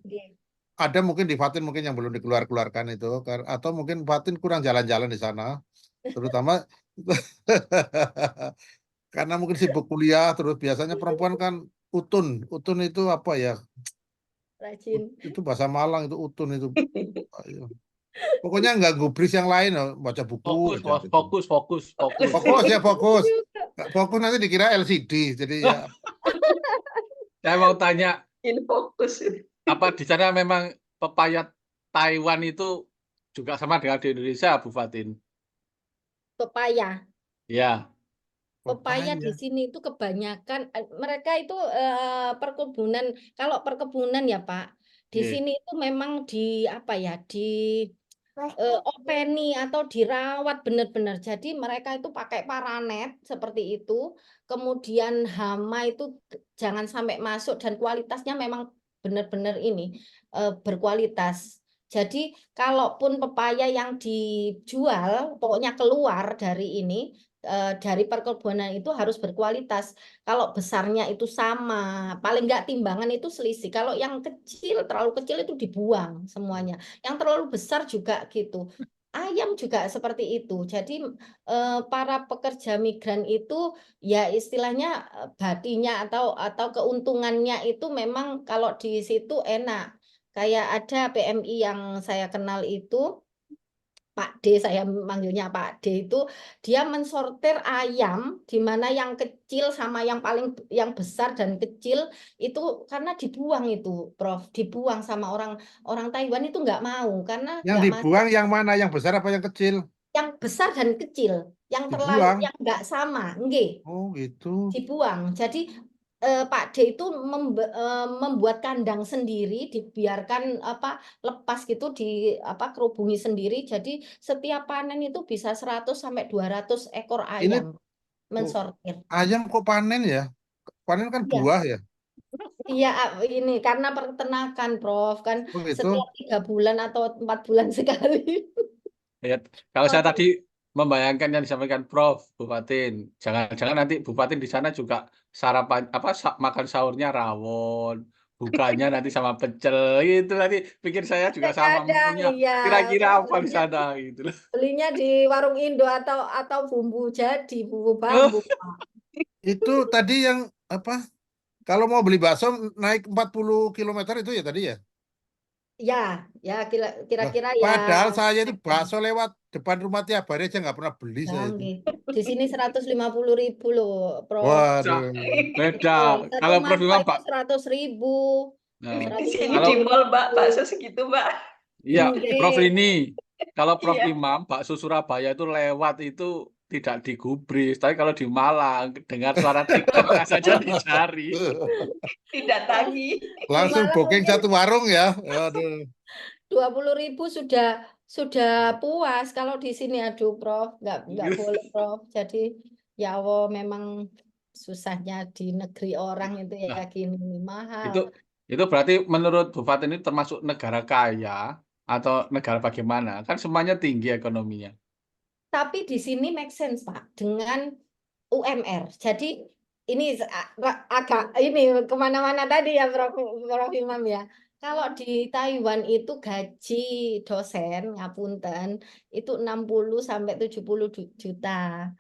ada mungkin di Fatin mungkin yang belum dikeluarkan itu, atau mungkin Fatin kurang jalan-jalan di sana, terutama karena mungkin sibuk kuliah, terus biasanya perempuan kan utun itu apa ya? Rajin. Itu bahasa Malang itu utun itu. Ayo. Pokoknya nggak gubris yang lain, baca buku. Fokus. Fokus nanti dikira LCD, jadi ya. Saya mau tanya, In fokus. apa di sana memang pepaya Taiwan itu juga sama dengan di Indonesia, Bu Fatin? Pepaya. Ya. Pepaya di sini itu kebanyakan mereka itu perkebunan. Kalau perkebunan ya Pak, di sini itu memang di apa ya, di openi atau dirawat benar-benar. Jadi mereka itu pakai paranet seperti itu. Kemudian hama itu jangan sampai masuk dan kualitasnya memang benar-benar ini berkualitas. Jadi kalaupun pepaya yang dijual pokoknya keluar dari ini dari perkebunan itu harus berkualitas. Kalau besarnya itu sama, paling nggak timbangan itu selisih. Kalau yang kecil, terlalu kecil itu dibuang semuanya. Yang terlalu besar juga gitu. Ayam juga seperti itu. Jadi para pekerja migran itu ya istilahnya batinya atau keuntungannya itu memang kalau di situ enak. Kayak ada PMI yang saya kenal itu, Pak D, saya manggilnya Pak D, itu dia mensortir ayam di mana yang kecil sama yang paling yang besar dan kecil itu karena dibuang itu Prof, dibuang sama orang Taiwan itu nggak mau karena yang nggak dibuang masuk. yang mana, yang besar apa yang kecil? Yang besar dan kecil, yang terlalu Dibuang. yang nggak sama, nggih. Oh gitu. Dibuang. Jadi Pak D itu membuat kandang sendiri, dibiarkan apa lepas gitu di apa kerubungi sendiri. Jadi setiap panen itu bisa 100 sampai 200 ekor ayam mensortir. Ayam kok panen ya? Panen kan Iya. buah ya? Iya, ini karena peternakan, Prof, kan Oh, gitu. setiap 3 bulan atau 4 bulan sekali. Ya, kalau saya tadi membayangkan yang disampaikan Prof, Bu Fatin, jangan-jangan nanti Bu Fatin di sana juga sarapan makan sahurnya rawon, bukanya nanti sama pecel gitu, nanti pikir saya juga sama menunya. Iya. Kira-kira apa di sana gitu loh. Belinya di warung Indo atau bumbu jadi, bumbu bambu. Itu tadi yang apa? Kalau mau beli bakso naik 40 km itu ya tadi ya? Ya kira-kira ya. Padahal saya itu bakso lewat depan rumah tiap hari aja nggak pernah beli saya itu. Di sini 150.000 loh, Prof. Waduh. Beda. Kalau Prof Imam Pak. 100.000. Di sini di mall Mbak, bakso segitu Mbak. Iya, Prof ini. Kalau Prof Iya. Imam, bakso Surabaya itu lewat itu tidak digubris, tapi kalau di Malang dengar suara TikTok saja dicari. Tidak tagih. Langsung booking satu warung ya. Aduh. 20.000 sudah puas. Kalau di sini aduh Prof, nggak boleh Prof. Jadi ya Allah memang susahnya di negeri orang itu ya gini mahal. Itu berarti menurut Bu Fatin ini termasuk negara kaya atau negara bagaimana? Kan semuanya tinggi ekonominya. Tapi di sini make sense Pak dengan UMR. Jadi ini agak ini kemana-mana tadi ya Prof Imam ya. Kalau di Taiwan itu gaji dosen ngapunten itu 60 sampai 70 juta.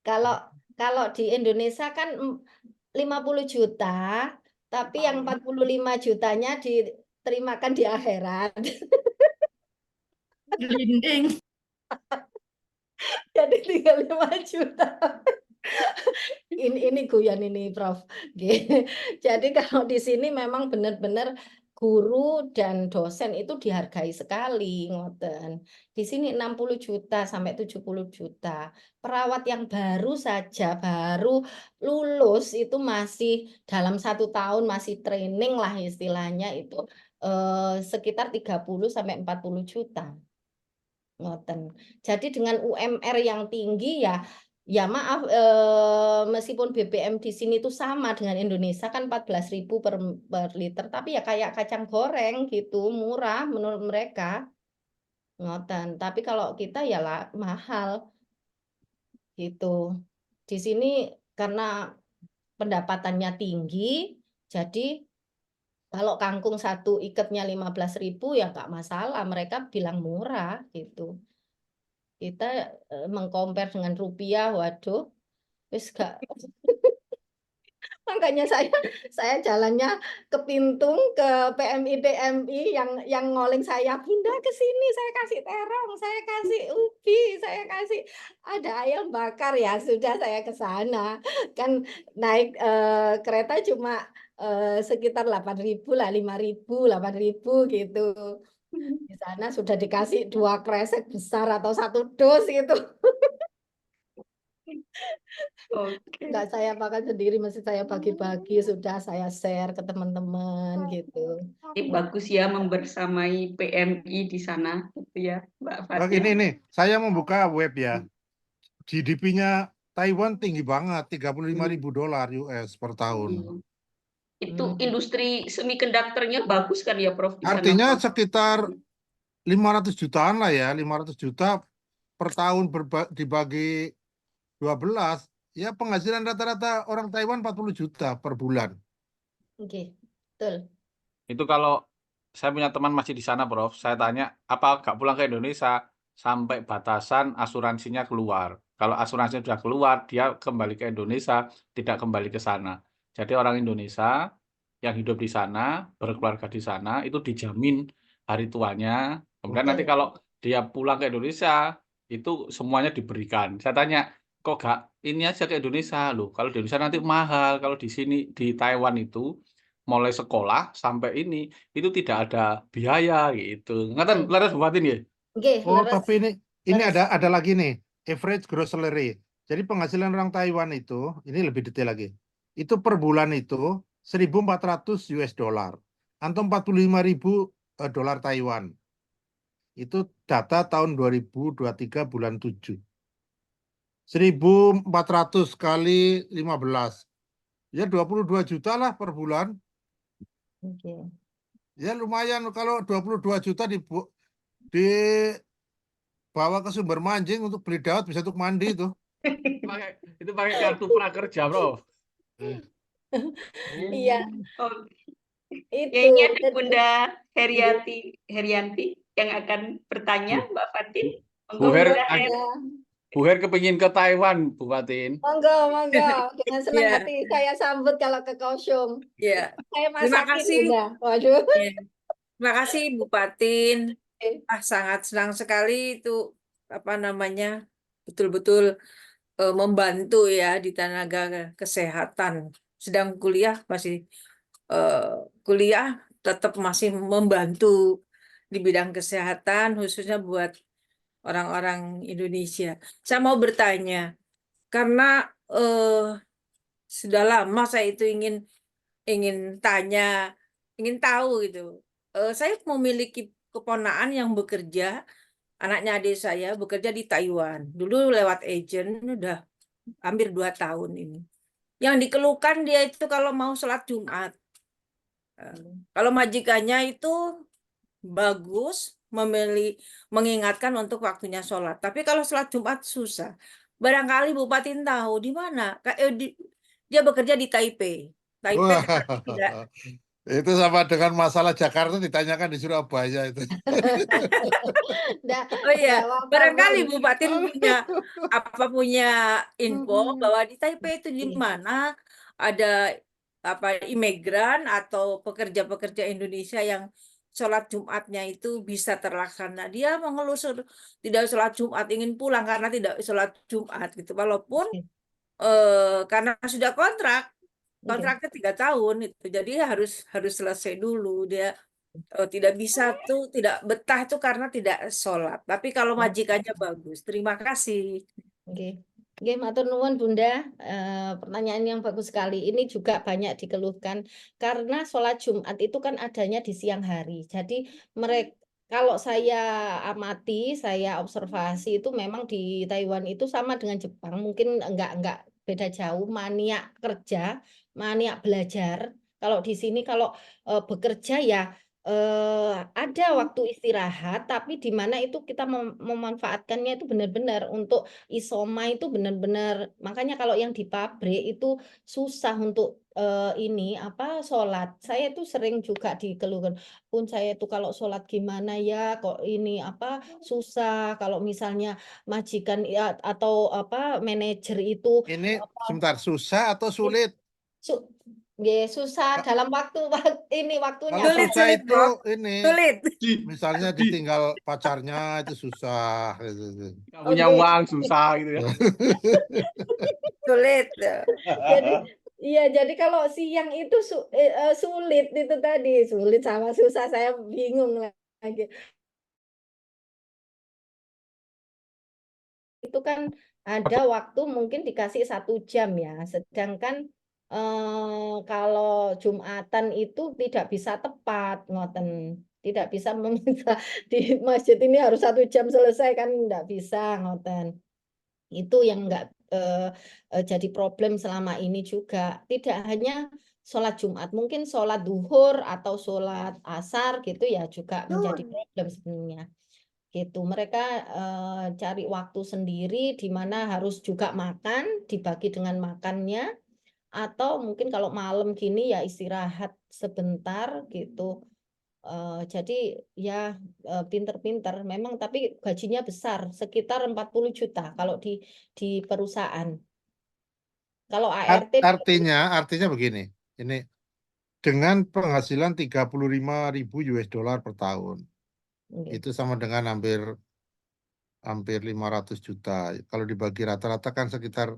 Kalau di Indonesia kan 50 juta, tapi yang 45 jutanya diterimakan di akhirat. Gelinding. Jadi tinggal 5 juta. Ini guyon ini Prof. Jadi kalau di sini memang benar-benar guru dan dosen itu dihargai sekali, ngoten. Di sini 60 juta sampai 70 juta. Perawat yang baru saja, baru lulus itu masih dalam 1 tahun masih training lah istilahnya itu sekitar 30 sampai 40 juta. Ngoten. Jadi dengan UMR yang tinggi ya Ya maaf, meskipun BBM di sini itu sama dengan Indonesia kan 14.000 per liter, tapi ya kayak kacang goreng gitu, murah menurut mereka. Ngoten. Tapi kalau kita ya lah mahal gitu. Di sini karena pendapatannya tinggi, jadi kalau kangkung satu ikatnya 15.000 ya nggak masalah, mereka bilang murah gitu. Kita mengcompare dengan rupiah, waduh, wis gak. Makanya saya jalannya ke Pintung, ke PMI PMI yang ngoling saya, Bunda ke sini, saya kasih terong, saya kasih ubi, saya kasih ada ayam bakar, ya sudah saya ke sana. Kan naik kereta cuma sekitar 8.000 lah, 5.000, 8.000 gitu. Di sana sudah dikasih 2 kresek besar atau 1 dus gitu. Oke. Enggak saya makan sendiri, mesti saya bagi-bagi, sudah saya share ke teman-teman gitu. Ini bagus ya membersamai PMI di sana, gitu ya, Mbak Fatin. Ini, saya membuka web ya. GDP-nya Taiwan tinggi banget, 35.000 dolar US per tahun. Itu industri semikonduktornya bagus kan ya, Prof? Di sana, Artinya Prof? sekitar 500 jutaan lah ya, 500 juta per tahun dibagi 12, ya penghasilan rata-rata orang Taiwan 40 juta per bulan. Oke, betul. Itu kalau saya punya teman masih di sana, Prof. Saya tanya, apa nggak pulang ke Indonesia sampai batasan asuransinya keluar. Kalau asuransinya sudah keluar, dia kembali ke Indonesia, tidak kembali ke sana. Jadi orang Indonesia yang hidup di sana, berkeluarga di sana, itu dijamin hari tuanya. Kemudian nanti Betul. kalau dia pulang ke Indonesia, itu semuanya diberikan. Saya tanya, kok nggak ini aja ke Indonesia loh? Kalau di Indonesia nanti mahal. Kalau di sini di Taiwan itu mulai sekolah sampai ini itu tidak ada biaya gitu. Ngaten leres Bu Fatin ya? Oke, Oh, leres. tapi ini Leres. ada lagi nih, average gross salary. Jadi penghasilan orang Taiwan itu, ini lebih detail lagi. Itu per bulan itu 1.400 US dollar atau 45.000 dolar Taiwan. Itu data tahun 2023 bulan 7. 1.400 kali 15. Ya 22 juta lah per bulan. Oke. Ya lumayan kalau 22 juta dibawa ke Sumber Manjing untuk beli dawet bisa untuk mandi itu. Itu pakai kartu prakerja, Bro. Iya, Oh, itu. ya, ini ada Bunda Herianti yang akan bertanya, Mbak Fatin. Bu Her, Bunda Her. Bu Her kepingin ke Taiwan, Bu Fatin. Monggo, monggo. Dengan senang Iya. hati saya sambut kalau ke Kaohsiung. Iya. Saya Terima masakin, kasih. Bunda. Waduh. Iya. Terima kasih Bu Fatin. Oke. Sangat senang sekali itu betul-betul membantu ya di tenaga kesehatan. Sedang kuliah masih kuliah tetap masih membantu di bidang kesehatan khususnya buat orang-orang Indonesia. Saya mau bertanya karena sudah lama saya itu ingin tahu gitu. Saya memiliki keponakan yang bekerja, anaknya adik saya bekerja di Taiwan. Dulu lewat agent, udah hampir 2 tahun ini. Yang dikeluhkan dia itu kalau mau sholat Jumat. Kalau majikannya itu bagus, mengingatkan untuk waktunya sholat. Tapi kalau sholat Jumat susah. Barangkali Bupati tahu di mana? Dia bekerja di Taipei. Taipei Wah, tidak. itu sama dengan masalah Jakarta ditanyakan di Surabaya itu. Oh iya, barangkali Bu. Bupati punya info bahwa di Taipei itu di mana ada imigran atau pekerja-pekerja Indonesia yang sholat Jumatnya itu bisa terlaksana. Dia mengelusur tidak sholat Jumat, ingin pulang karena tidak sholat Jumat gitu. Walaupun karena sudah kontraknya 3 tahun itu, jadi harus selesai dulu. Dia tidak bisa tidak betah itu karena tidak sholat. Tapi kalau majikannya bagus. Terima kasih. Oke. Oke, matur nuwun Bunda. Pertanyaan yang bagus sekali. Ini juga banyak dikeluhkan karena sholat Jumat itu kan adanya di siang hari. Jadi mereka Kalau saya amati, saya observasi itu memang di Taiwan itu sama dengan Jepang, mungkin enggak beda jauh, maniak kerja, maniak belajar. Kalau di sini kalau bekerja ya ada waktu istirahat, tapi di mana itu kita memanfaatkannya itu benar-benar untuk isoma itu benar-benar. Makanya kalau yang di pabrik itu susah untuk ini apa sholat. Saya itu sering juga dikeluhkan. Pun saya itu kalau sholat gimana ya kok ini apa susah kalau misalnya majikan ya, atau apa manajer itu Ini apa sebentar, susah atau sulit? susah dalam waktu ini waktunya Kalau Sulit, susah sulit, itu Prof. ini, Sulit. misalnya ditinggal pacarnya itu susah. Nggak punya Oke. uang susah gitu ya. Sulit. Jadi iya jadi kalau siang itu sulit itu tadi sulit sama susah saya bingung lagi. Itu kan ada waktu mungkin dikasih 1 jam ya, sedangkan kalau Jumatan itu tidak bisa tepat, ngoten. Tidak bisa meminta di masjid ini harus 1 jam selesai kan enggak bisa, ngoten. Itu yang enggak jadi problem selama ini juga. Tidak hanya sholat Jumat, mungkin sholat duhur atau sholat asar gitu ya juga menjadi problem sebenarnya. Gitu. Mereka cari waktu sendiri di mana harus juga makan, dibagi dengan makannya, atau mungkin kalau malam gini ya istirahat sebentar gitu. Jadi ya pinter-pinter memang tapi gajinya besar sekitar 40 juta kalau di perusahaan. Kalau ART Artinya begini, ini dengan penghasilan 35.000 US dollar per tahun, itu sama dengan hampir 500 juta. Kalau dibagi rata-rata kan sekitar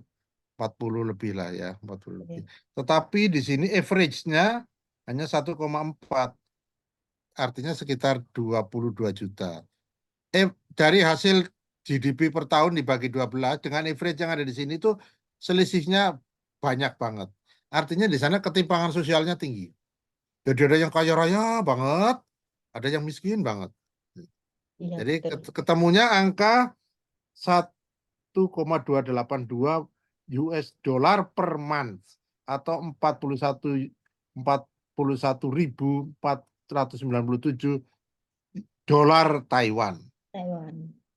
40 lebih lah ya, 40 lebih. Tetapi di sini average-nya hanya 1,4, artinya sekitar 22 juta. Dari hasil GDP per tahun dibagi 12 dengan average yang ada di sini itu selisihnya banyak banget. Artinya di sana ketimpangan sosialnya tinggi. Jadi ada yang kaya raya banget, ada yang miskin banget. Iya, Jadi betul. ketemunya angka 1,282 US dollar per month atau 41.497 dolar Taiwan.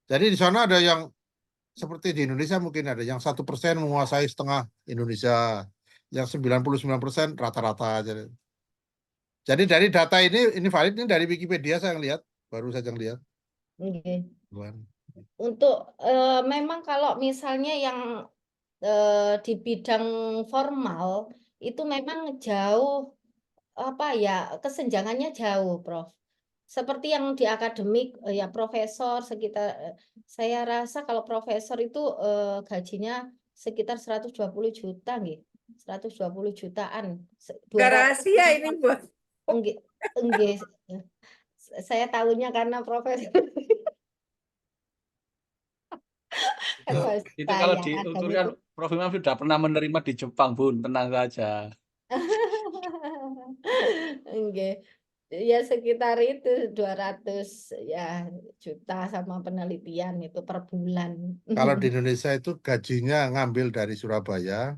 Jadi di sana ada yang seperti di Indonesia mungkin ada yang 1% menguasai setengah Indonesia, yang 99% rata-rata. Jadi dari data ini valid, ini dari Wikipedia saya lihat, baru saja lihat. Okay. Untuk memang kalau misalnya yang di bidang formal itu memang jauh apa ya kesenjangannya jauh, Prof. Seperti yang di akademik ya profesor sekitar saya rasa kalau profesor itu gajinya sekitar 120 juta nggih. 120 jutaan. Rahasia ini, Bu. Enggak. Saya tahunya karena profesor. Itu kalau diukur kan Prof Imam sudah pernah menerima di Jepang, Bun, tenang saja. Enggak. Ya sekitar itu 200 ya juta sama penelitian itu per bulan. Kalau di Indonesia itu gajinya ngambil dari Surabaya,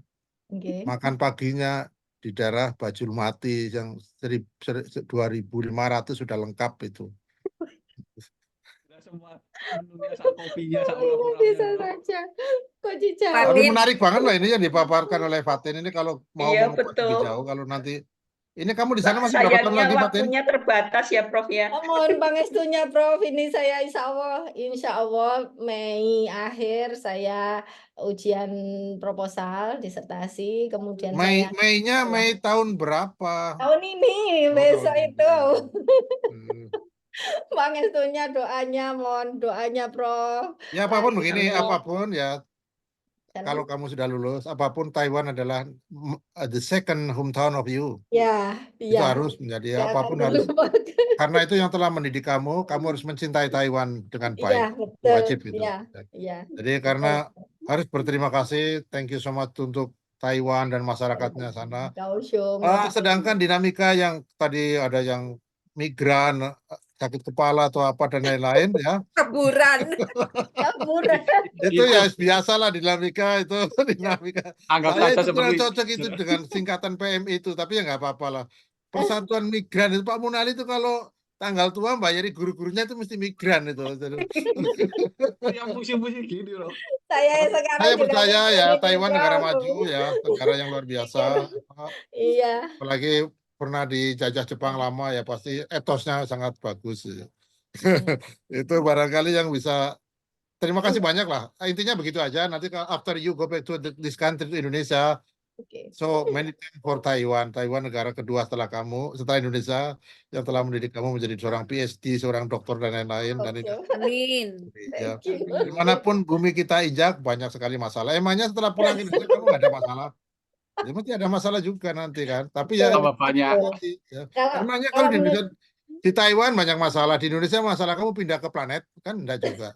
makan paginya di daerah Bajulmati yang 2.500 sudah lengkap itu. Semua menunya, kopinya, bisa saja. Kok Tapi menarik banget lah ini yang dipaparkan oleh Fatin ini kalau mau Iya, lebih betul. jauh kalau nanti ini kamu di sana masih berapa tahun Sayangnya lagi Fatin? waktunya terbatas ya Prof ya. Mohon pangestunya Prof, ini saya insya Allah Mei akhir saya ujian proposal disertasi, kemudian saya Mei-nya Mei tahun berapa? tahun ini, besok tahun itu. ini. Pangestunya doanya, mohon doanya Prof. Ya apapun begini, Allah. apapun ya. Kalau kamu sudah lulus, apapun Taiwan adalah the second hometown of you. Ya, itu harus menjadi apapun harus. Karena itu yang telah mendidik kamu harus mencintai Taiwan dengan baik. Iya, betul. Wajib itu. Iya. Jadi karena harus berterima kasih, thank you so much untuk Taiwan dan masyarakatnya sana. Sedangkan dinamika yang tadi ada yang migran, sakit kepala atau apa dan lain-lain ya. Keburan. Itu ya biasalah dinamika itu dinamika. Anggaplah Saya saja itu kurang seperti cocok itu dengan singkatan PMI itu, tapi ya nggak apa-apa lah. Persatuan Migran itu Pak Munali itu kalau tanggal tua bayari guru-gurunya itu mesti migran itu. yang pusing-pusing gini loh. Saya sekarang Saya juga percaya ya mikirin Taiwan itu, negara Prof. maju ya, negara yang luar biasa. Iya. Apalagi pernah dijajah Jepang lama ya pasti etosnya sangat bagus. Itu barangkali yang bisa. Terima kasih banyak lah. Intinya begitu aja. Nanti after you go back to this country to Indonesia, so many thanks for Taiwan. Taiwan negara kedua setelah kamu, setelah Indonesia yang telah mendidik kamu menjadi seorang PhD, seorang dokter dan lain-lain. Dan ini, Amin. ya, dimanapun bumi kita injak banyak sekali masalah. Emangnya setelah pulang ke Indonesia kamu nggak ada masalah? Ya mesti ada masalah juga nanti kan. Tapi ya, banyak. Ya. Emangnya kalau di Indonesia, di Taiwan banyak masalah, di Indonesia masalah kamu pindah ke planet kan enggak juga.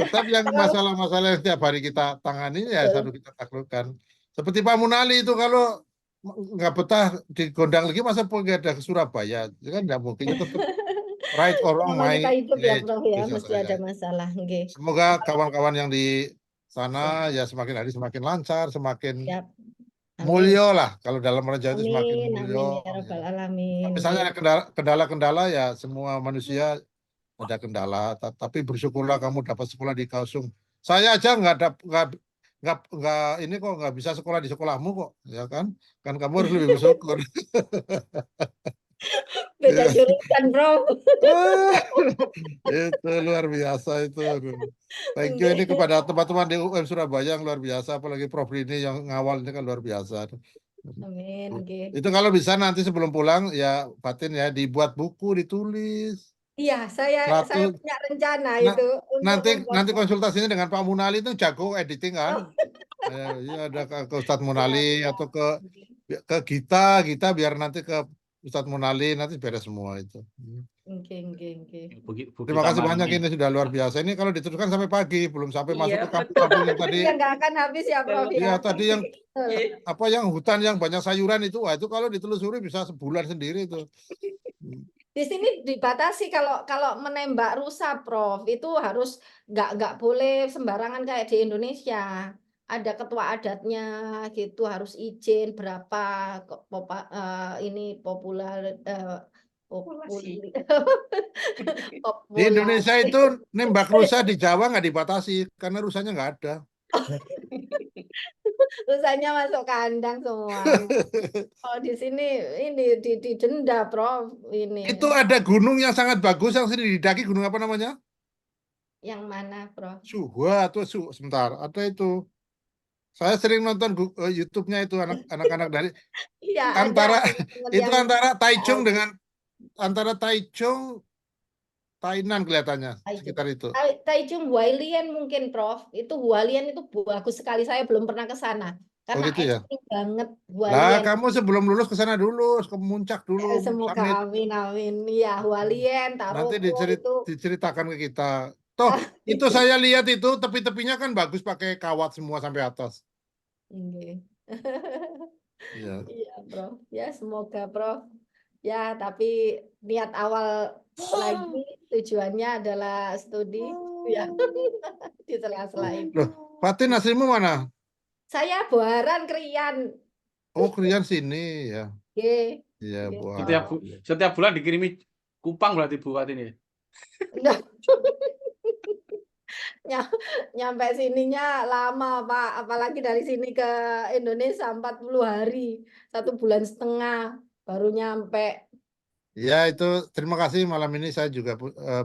Tetap yang masalah-masalah yang setiap hari kita tangani ya selalu kita taklukkan. Seperti Pak Munali itu kalau nggak betah di Gondang lagi masa pergi ada ke Surabaya, itu kan nggak mungkin. Tetap right or wrong Sama kita hidup ya, image, Prof ya, bisa mesti saya. ada masalah. Okay. Semoga kawan-kawan yang di sana ya semakin hari semakin lancar, semakin mulia lah. Kalau dalam reja itu semakin mulia. Ya Rabbal Alamin. Misalnya ada kendala-kendala ya semua manusia ada kendala, tapi bersyukurlah kamu dapat sekolah di Kaohsiung. Saya aja nggak ini kok nggak bisa sekolah di sekolahmu kok, ya kan? Kan kamu harus lebih bersyukur. Beda jurusan, Bro. Itu luar biasa itu. Thank you ini kepada teman-teman di UM Surabaya yang luar biasa, apalagi Prof Rini yang ngawal ini kan luar biasa. Amin. Itu kalau bisa nanti sebelum pulang ya Fatin ya dibuat buku, ditulis. Iya, saya punya rencana itu. Nanti konsultasinya dengan Pak Munali itu jago editing kan? Ya ada ke Ustadz Munali atau ke Gita biar nanti ke Ustadz Munali nanti beres semua itu. Terima kasih banyak ini sudah luar biasa. Ini kalau diteruskan sampai pagi belum sampai masuk ke kampung yang tadi. Nggak akan habis ya, Prof. Iya tadi yang hutan yang banyak sayuran itu, wah itu kalau ditelusuri bisa sebulan sendiri itu. Di sini dibatasi kalau menembak rusa, Prof, itu harus nggak boleh sembarangan kayak di Indonesia. Ada ketua adatnya gitu, harus izin berapa ini populasi. Di Indonesia itu nembak rusa di Jawa nggak dibatasi karena rusanya nggak ada. Rusanya masuk kandang semua. Oh di sini ini didenda, Prof. Ini. Itu ada gunung yang sangat bagus yang sering didaki, gunung apa namanya? Yang mana, Prof? Suhua atau sebentar, ada itu. Saya sering nonton YouTube-nya itu anak-anak dari antara Taichung dengan Taichung Tainan kelihatannya sekitar itu. Taichung Hualien mungkin, Prof. Itu Hualien itu bagus sekali. Saya belum pernah ke sana. Karena gitu ya? banget Hualien. Lah, kamu sebelum lulus ke sana dulu, ke puncak dulu. Semoga amin. Iya, Hualien, Nanti diceritakan ke kita. Toh, itu saya lihat itu tepi-tepinya kan bagus pakai kawat semua sampai atas. Iya, Prof. Ya, semoga, Prof. Ya, tapi niat awal lagi tujuannya adalah studi ya di sela-sela itu. Loh, Fatin aslimu mana? Saya Buaran, Krian. Oh, Krian sini ya. Iya, Buaran. Setiap bulan dikirimi kupang berarti Bu Fatin ya? Nyampe sininya lama, Pak. Apalagi dari sini ke Indonesia 40 hari. 1,5 bulan baru nyampe. Ya itu terima kasih malam ini saya juga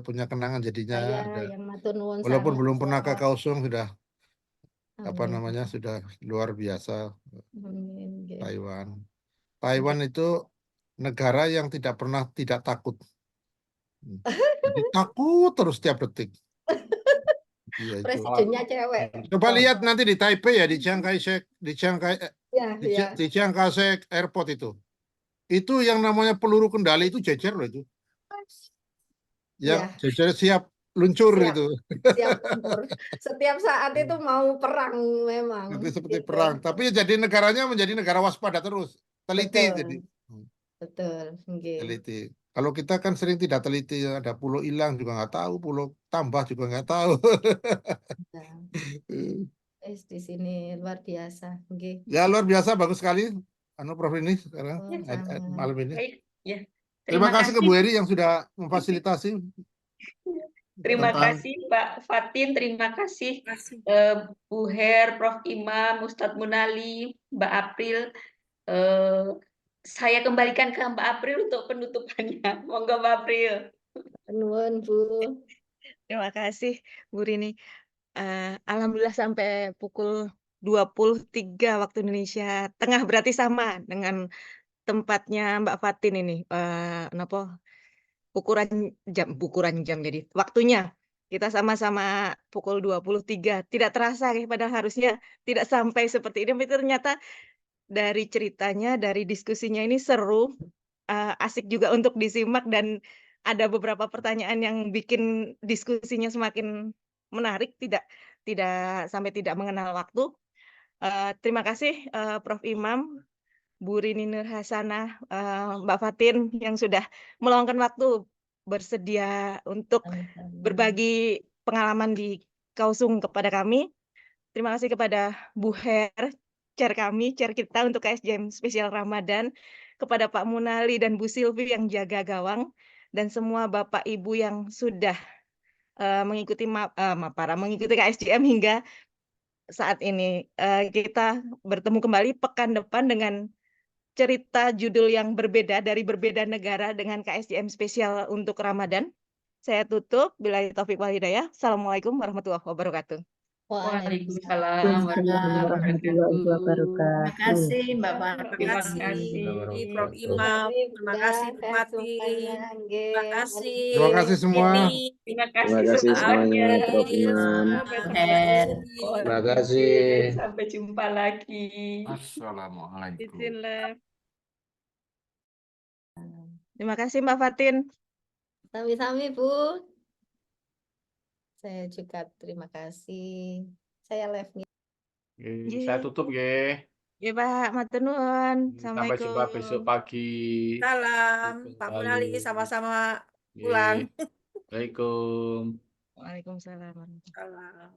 punya kenangan jadinya. Walaupun belum pernah ke Kaohsiung sudah sudah luar biasa. Taiwan itu negara yang tidak pernah tidak takut. Jadi takut terus setiap detik. Iya, Presidennya cewek. Coba lihat nanti di Taipei ya di Chiang Kai-shek di Chiang Kai-shek Airport itu. Itu yang namanya peluru kendali itu jejer loh itu. Yang jejer siap luncur itu. Siap luncur. Setiap saat itu mau perang memang. Seperti perang. Tapi jadi negaranya menjadi negara waspada terus. Teliti jadi. Betul. Teliti. Kalau kita kan sering tidak teliti, ada pulau hilang juga nggak tahu, pulau tambah juga nggak tahu. Nah, di sini luar biasa. Nggih. Ya luar biasa, bagus sekali. Prof ini sekarang Sama. malam ini. Baik, ya. Terima kasih ke Bu kasih. Heri yang sudah memfasilitasi. Terima Tentang- kasih Pak Fatin, terima kasih Kasih. Bu Her, Prof Imam, Ustadz Munali, Mbak April. Saya kembalikan ke Mbak April untuk penutupannya. Monggo Mbak April. Nuwun, Bu. Terima kasih Bu Rini. Alhamdulillah sampai pukul 23 waktu Indonesia Tengah, berarti sama dengan tempatnya Mbak Fatin ini. Napa ukuran jam jadi waktunya. Kita sama-sama pukul 23. Tidak terasa ya, padahal harusnya tidak sampai seperti ini. Tapi ternyata dari ceritanya, dari diskusinya ini seru, asik juga untuk disimak dan ada beberapa pertanyaan yang bikin diskusinya semakin menarik, tidak sampai tidak mengenal waktu. Terima kasih Prof Imam, Bu Rini Nur Hasanah, Mbak Fatin yang sudah meluangkan waktu bersedia untuk berbagi pengalaman di Kausung kepada kami. Terima kasih kepada Bu Her, chair kita untuk KSJM spesial Ramadan, kepada Pak Munali dan Bu Silvi yang jaga gawang, dan semua Bapak Ibu yang sudah mengikuti mengikuti KSJM hingga saat ini. Kita bertemu kembali pekan depan dengan cerita judul yang berbeda dari berbeda negara dengan KSJM spesial untuk Ramadan. Saya tutup. Billahi taufik wal hidayah. Assalamualaikum warahmatullahi wabarakatuh. Waalaikumsalam warahmatullahi wabarakatuh. Terima kasih Mbak Terima Fatin. kasih Prof Imam, terima kasih Bu Fatin, terima kasih Terima kasih semua. Rini, Terima Terima kasih kasih semuanya, semuanya. Prof Imam. Her. Terima kasih. Sampai jumpa lagi. Assalamualaikum. Bismillah. Terima kasih Mbak Fatin. Sami-sami, Bu. Saya juga terima kasih. Saya live-nya. Saya tutup ya. Ya Pak, matur nuwun. Sampai jumpa besok pagi. Salam Pak Munali, sama-sama pulang. Assalamualaikum. Waalaikumsalam. Salam.